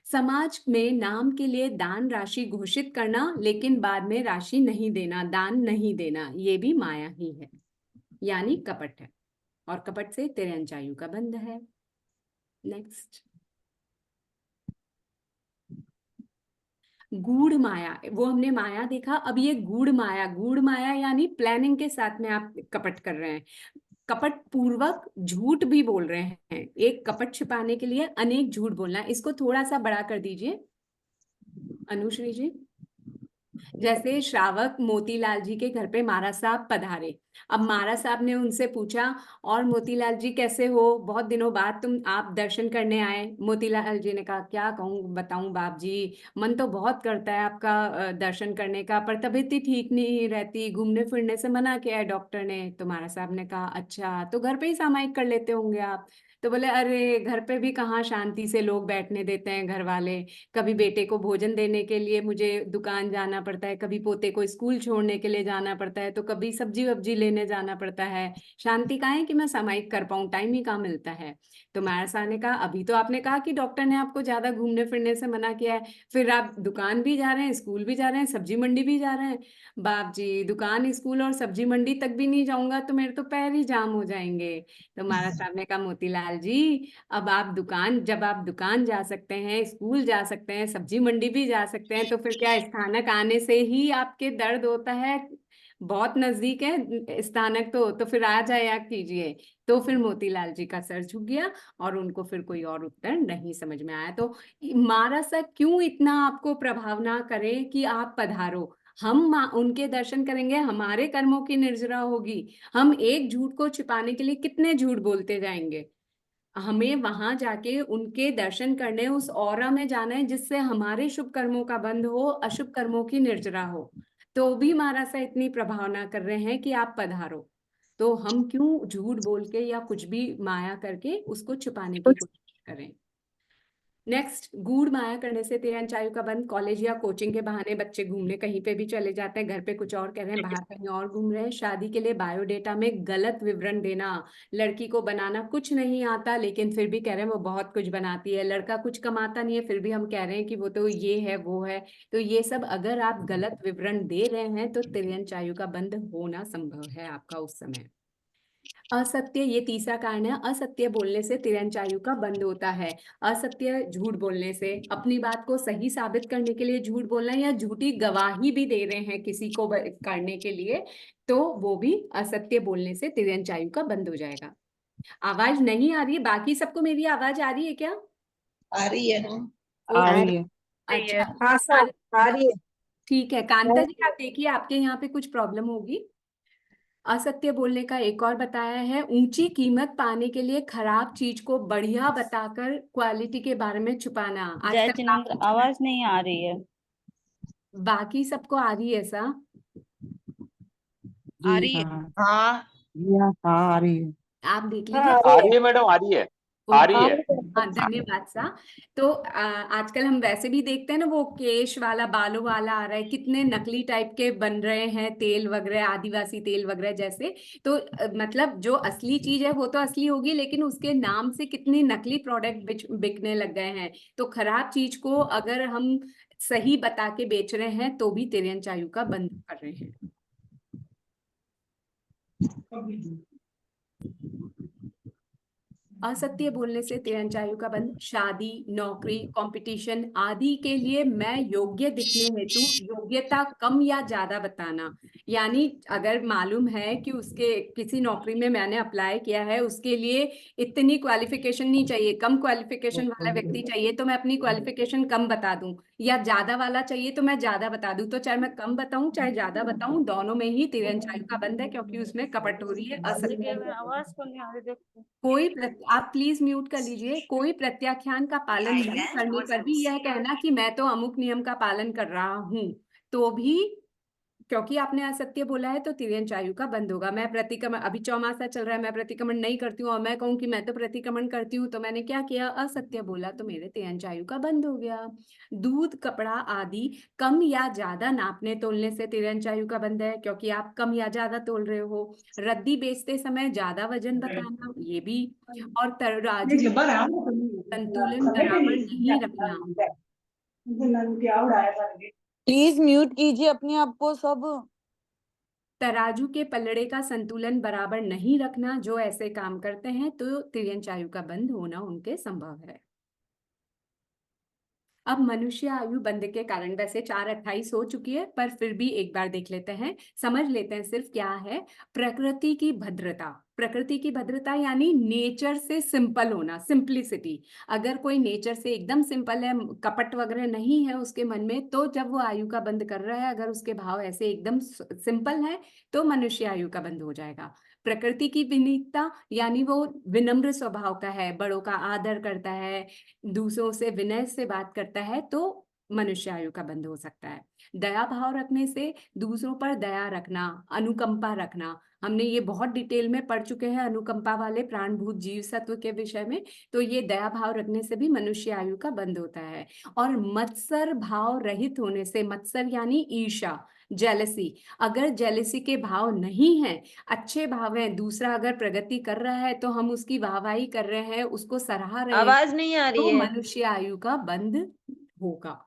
Speaker 1: समाज में नाम के लिए दान राशि घोषित करना, लेकिन बाद में राशि नहीं देना, दान नहीं देना, ये भी माया ही है, यानी कपट है। और कपट से तिर्यंच आयु का बंध है। नेक्स्ट, गूढ़ माया, वो हमने माया देखा, अब ये गूढ़ माया। गूढ़ माया यानी प्लानिंग के साथ में आप कपट कर रहे हैं, कपट पूर्वक झूठ भी बोल रहे हैं। एक कपट छिपाने के लिए अनेक झूठ बोलना, इसको थोड़ा सा बड़ा कर दीजिए अनुश्री जी। जैसे श्रावक मोतीलाल जी के घर पे महाराज साहब पधारे, अब महाराज साहब ने उनसे पूछा, और मोतीलाल जी कैसे हो, बहुत दिनों बाद तुम आप दर्शन करने आए। मोतीलाल जी ने कहा, क्या कहूँ बताऊं बाप जी, मन तो बहुत करता है आपका दर्शन करने का, पर तबीयत ही ठीक नहीं रहती, घूमने फिरने से मना किया है डॉक्टर ने। तो महाराज साहब ने कहा, अच्छा तो घर पे ही सामायिक कर लेते होंगे आप। तो बोले, अरे घर पे भी कहाँ शांति से लोग बैठने देते हैं घर वाले, कभी बेटे को भोजन देने के लिए मुझे दुकान जाना पड़ता है, कभी पोते को स्कूल छोड़ने के लिए जाना पड़ता है, तो कभी सब्जी वब्जी लेने जाना पड़ता है, शांति कहाँ है कि मैं सामायिक कर पाऊँ, टाइम ही कहाँ मिलता है। तो महाराज साहब ने कहा, अभी तो आपने कहा कि डॉक्टर ने आपको ज्यादा घूमने फिरने से मना किया है, फिर आप दुकान भी जा रहे हैं, स्कूल भी जा रहे हैं, सब्जी मंडी भी जा रहे हैं। बाप जी, दुकान स्कूल और सब्जी मंडी तक भी नहीं जाऊंगा तो मेरे तो पैर ही जाम हो जाएंगे। तो महाराज साहब ने कहा, मोतीलाल जी, अब आप दुकान, जब आप दुकान जा सकते हैं, स्कूल जा सकते हैं, सब्जी मंडी भी जा सकते हैं, तो फिर क्या स्थानक आने से ही आपके दर्द होता है? बहुत नजदीक है स्थानक, तो फिर आ जाया कीजिए। तो फिर मोतीलाल जी का सर झुक गया और उनको फिर कोई और उत्तर नहीं समझ में आया। तो महाराज साहब क्यों इतना आपको प्रभाव ना करे कि आप पधारो, हम उनके दर्शन करेंगे, हमारे कर्मों की निर्जरा होगी, हम एक झूठ को छिपाने के लिए कितने झूठ बोलते जाएंगे। हमें वहां जाके उनके दर्शन करने, उस ऑरा में जाना है जिससे हमारे शुभ कर्मों का बंध हो, अशुभ कर्मों की निर्जरा हो। तो भी महाराज सा इतनी प्रभावना कर रहे हैं कि आप पधारो, तो हम क्यों झूठ बोल के या कुछ भी माया करके उसको छुपाने की कोशिश करें। नेक्स्ट, गूढ़ माया करने से तिरंच आयु का बंध। कॉलेज या कोचिंग के बहाने बच्चे घूमने कहीं पे भी चले जाते हैं, घर पे कुछ और कह रहे हैं, बाहर कहीं और घूम रहे हैं। शादी के लिए बायोडेटा में गलत विवरण देना, लड़की को बनाना कुछ नहीं आता लेकिन फिर भी कह रहे हैं वो बहुत कुछ बनाती है, लड़का कुछ कमाता नहीं है फिर भी हम कह रहे हैं कि वो तो ये है वो है। तो ये सब अगर आप गलत विवरण दे रहे हैं तो तिरंच आयु का बंध होना संभव है आपका उस समय। असत्य, ये तीसरा कारण है, असत्य बोलने से तिरंच आयु का बंध होता है। असत्य झूठ बोलने से, अपनी बात को सही साबित करने के लिए झूठ बोलना या झूठी गवाही भी दे रहे हैं किसी को करने के लिए, तो वो भी असत्य बोलने से तिरंच आयु का बंध हो जाएगा। आवाज नहीं आ रही है, बाकी सबको मेरी आवाज आ रही है क्या?
Speaker 9: आ रही है ना?
Speaker 1: आ
Speaker 9: रही है।
Speaker 1: अच्छा,
Speaker 9: हाँ सर, आ रही है।
Speaker 1: ठीक है। कांता जी आप देखिए, आपके यहाँ पे कुछ प्रॉब्लम होगी। असत्य बोलने का एक और बताया है, ऊंची कीमत पाने के लिए खराब चीज को बढ़िया बताकर क्वालिटी के बारे में छुपाना।
Speaker 8: जय
Speaker 1: आजकल
Speaker 8: जिनेंद्र, आवाज नहीं आ रही है।
Speaker 1: बाकी सबको आ रही है ऐसा?
Speaker 16: आ रही है।
Speaker 9: हाँ
Speaker 16: हाँ आ रही है।
Speaker 1: आप देख
Speaker 9: हाँ,
Speaker 1: लीजिए।
Speaker 9: आ
Speaker 7: आ
Speaker 9: रही
Speaker 7: रही
Speaker 9: है।
Speaker 7: है मैडम, आ रही है, आ रही है।
Speaker 1: हाँ धन्यवाद सा। तो आजकल हम वैसे भी देखते हैं ना, वो केश वाला बालों वाला आ रहा है, कितने नकली टाइप के बन रहे हैं तेल वगैरह, आदिवासी तेल वगैरह जैसे। तो मतलब जो असली चीज है वो तो असली होगी, लेकिन उसके नाम से कितने नकली प्रोडक्ट बिकने लग गए हैं। तो खराब चीज को अगर हम सही बता के बेच रहे हैं तो भी तिरंच आयु का बंध कर रहे हैं। असत्य बोलने से तिरंच आयु का बंध। शादी, नौकरी, कंपटीशन आदि के लिए मैं योग्य दिखने हेतु योग्यता कम या ज्यादा बताना। यानी अगर मालूम है कि उसके किसी नौकरी में मैंने अप्लाई किया है, उसके लिए इतनी क्वालिफिकेशन नहीं चाहिए, कम क्वालिफिकेशन वाला व्यक्ति चाहिए तो मैं अपनी क्वालिफिकेशन कम बता दूं, या ज्यादा वाला चाहिए तो मैं ज्यादा बता दूं। तो चाहे मैं कम बताऊं चाहे ज्यादा बताऊं, दोनों में ही तिरंच आयु का बंध है, क्योंकि उसमें कपट हो रही है, असत्य।
Speaker 8: आवाज को नहीं आ रही, देखो।
Speaker 1: आप प्लीज म्यूट कर लीजिए। कोई प्रत्याख्यान का पालन नहीं करने पर भी यह कहना कि मैं तो अमुक नियम का पालन कर रहा हूं, तो भी क्योंकि आपने असत्य बोला है तो तिरंच आयु का बंद होगा। मैं प्रतिक्रमण, अभी चौमासा चल रहा है, मैं प्रतिक्रमण नहीं करती हूँ और मैं कहूँ कि मैं तो प्रतिक्रमण करती हूँ, तो मैंने क्या किया, असत्य बोला, तो मेरे तिरंच आयु का बंद हो गया। दूध, कपड़ा आदि कम या ज्यादा नापने तोलने से तिरंच आयु का बंद है, क्योंकि आप कम या ज्यादा तोल रहे हो। रद्दी बेचते समय ज्यादा वजन बताना, ये भी। और तराजू संतुलन बराबर नहीं रखना।
Speaker 16: प्लीज म्यूट कीजिए अपने आप को सब।
Speaker 1: तराजू के पलड़े का संतुलन बराबर नहीं रखना, जो ऐसे काम करते हैं तो तिरंच आयु का बंध होना उनके संभव है। अब मनुष्य आयु बंध के कारण, वैसे 4:28 हो चुकी है पर फिर भी एक बार देख लेते हैं, समझ लेते हैं सिर्फ क्या है। प्रकृति की भद्रता, प्रकृति की भद्रता यानी नेचर से सिंपल होना, सिंप्लिसिटी। अगर कोई नेचर से एकदम सिंपल है, कपट वगैरह नहीं है उसके मन में, तो जब वो आयु का बंध कर रहा है, अगर उसके भाव ऐसे एकदम सिंपल है तो मनुष्य आयु का बंध हो जाएगा। प्रकृति की विनीतता यानी वो विनम्र स्वभाव का है, बड़ों का आदर करता है, दूसरों से विनय से बात करता है, तो मनुष्य आयु का बंध हो सकता है। दया भाव रखने से, दूसरों पर दया रखना, अनुकंपा रखना, हमने ये बहुत डिटेल में पढ़ चुके हैं अनुकंपा वाले प्राणभूत जीव सत्व के विषय में। तो ये दया भाव रखने से भी मनुष्य आयु का बंध होता है। और मत्सर भाव रहित होने से, मत्सर यानी ईर्ष्या, जेलसी, अगर जेलसी के भाव नहीं है, अच्छे भाव हैं, दूसरा अगर प्रगति कर रहा है तो हम उसकी वाहवाही कर रहे हैं, उसको सराह रहे हैं,
Speaker 10: आवाज नहीं आ रही
Speaker 1: तो
Speaker 10: है।
Speaker 1: मनुष्य आयु का बंध होगा।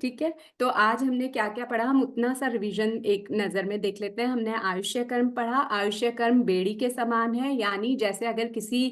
Speaker 1: ठीक है, तो आज हमने क्या क्या पढ़ा, हम उतना सा रिवीजन एक नजर में देख लेते हैं। हमने आयुष्य कर्म पढ़ा। आयुष्य कर्म बेड़ी के समान है, यानी जैसे अगर किसी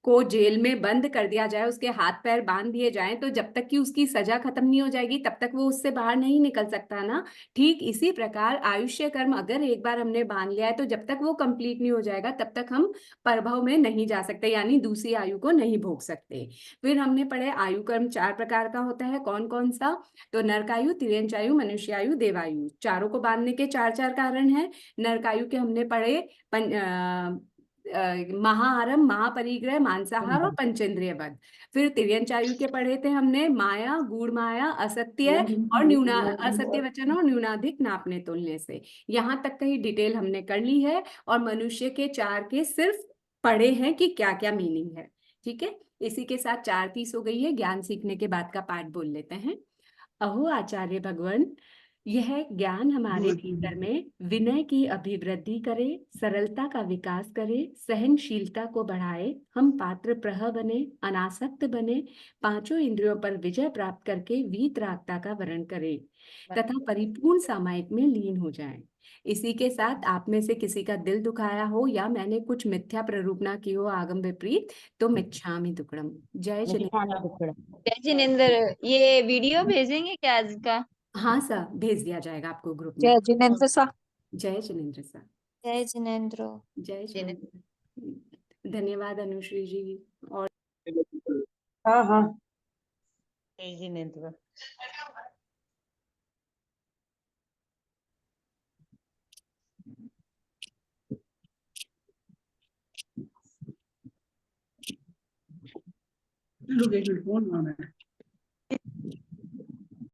Speaker 1: को जेल में बंद कर दिया जाए, उसके हाथ पैर बांध दिए जाएं, तो जब तक कि उसकी सजा खत्म नहीं हो जाएगी तब तक वो उससे बाहर नहीं निकल सकता ना। ठीक इसी प्रकार आयुष्य कर्म अगर एक बार हमने बांध लिया है तो जब तक वो कंप्लीट नहीं हो जाएगा तब तक हम परभव में नहीं जा सकते, यानी दूसरी आयु को नहीं भोग सकते। फिर हमने पढ़े आयु कर्म 4 प्रकार का होता है, कौन कौन सा, तो नरकायु, तिरंच आयु, मनुष्य आयु, देवायु। चारों को बांधने के 4 4 कारण हैं। नरकायु के हमने पढ़े महाआरम, महापरिग्रह, मांसाहार और पंचेंद्रिय वध। फिर तिर्यंचायु के पढ़े थे हमने माया, गूढ़ माया, असत्य और असत्य वचन और न्यूनाधिक नापने तोलने से। यहाँ तक कहीं डिटेल हमने कर ली है और मनुष्य के 4 के सिर्फ पढ़े हैं कि क्या क्या मीनिंग है। ठीक है, इसी के साथ 4:30 हो गई है। ज्ञान सीखने के बाद का पाठ बोल लेते हैं। अहो आचार्य भगवान, यह ज्ञान हमारे भीतर में विनय की अभिवृद्धि करे, सरलता का विकास करे, सहनशीलता को बढ़ाए, हम पात्र प्रह बने, अनासक्त बने, 5 इंद्रियों पर विजय प्राप्त करके वीतरागता का वर्ण करे तथा परिपूर्ण सामायिक में लीन हो जाए। इसी के साथ आप में से किसी का दिल दुखाया हो या मैंने कुछ मिथ्या प्ररूपणा की हो आगम विपरीत, तो मिच्छामि दुक्कडम। जय जिनेन्द्र।
Speaker 10: जय जिनेन्द्र, ये वीडियो भेजेंगे क्या आज का?
Speaker 1: हाँ सर, भेज दिया जाएगा आपको ग्रुप में।
Speaker 13: जय जिनेन्द्र सर।
Speaker 1: जय जिनेन्द्र सर।
Speaker 15: जय जिनेन्द्र।
Speaker 1: जय जिनेन्द्र। धन्यवाद अनुश्री जी। और
Speaker 16: हाँ हाँ
Speaker 14: जय जिनेन्द्र।
Speaker 16: रुक एक मिनट, फोन आ रहा है।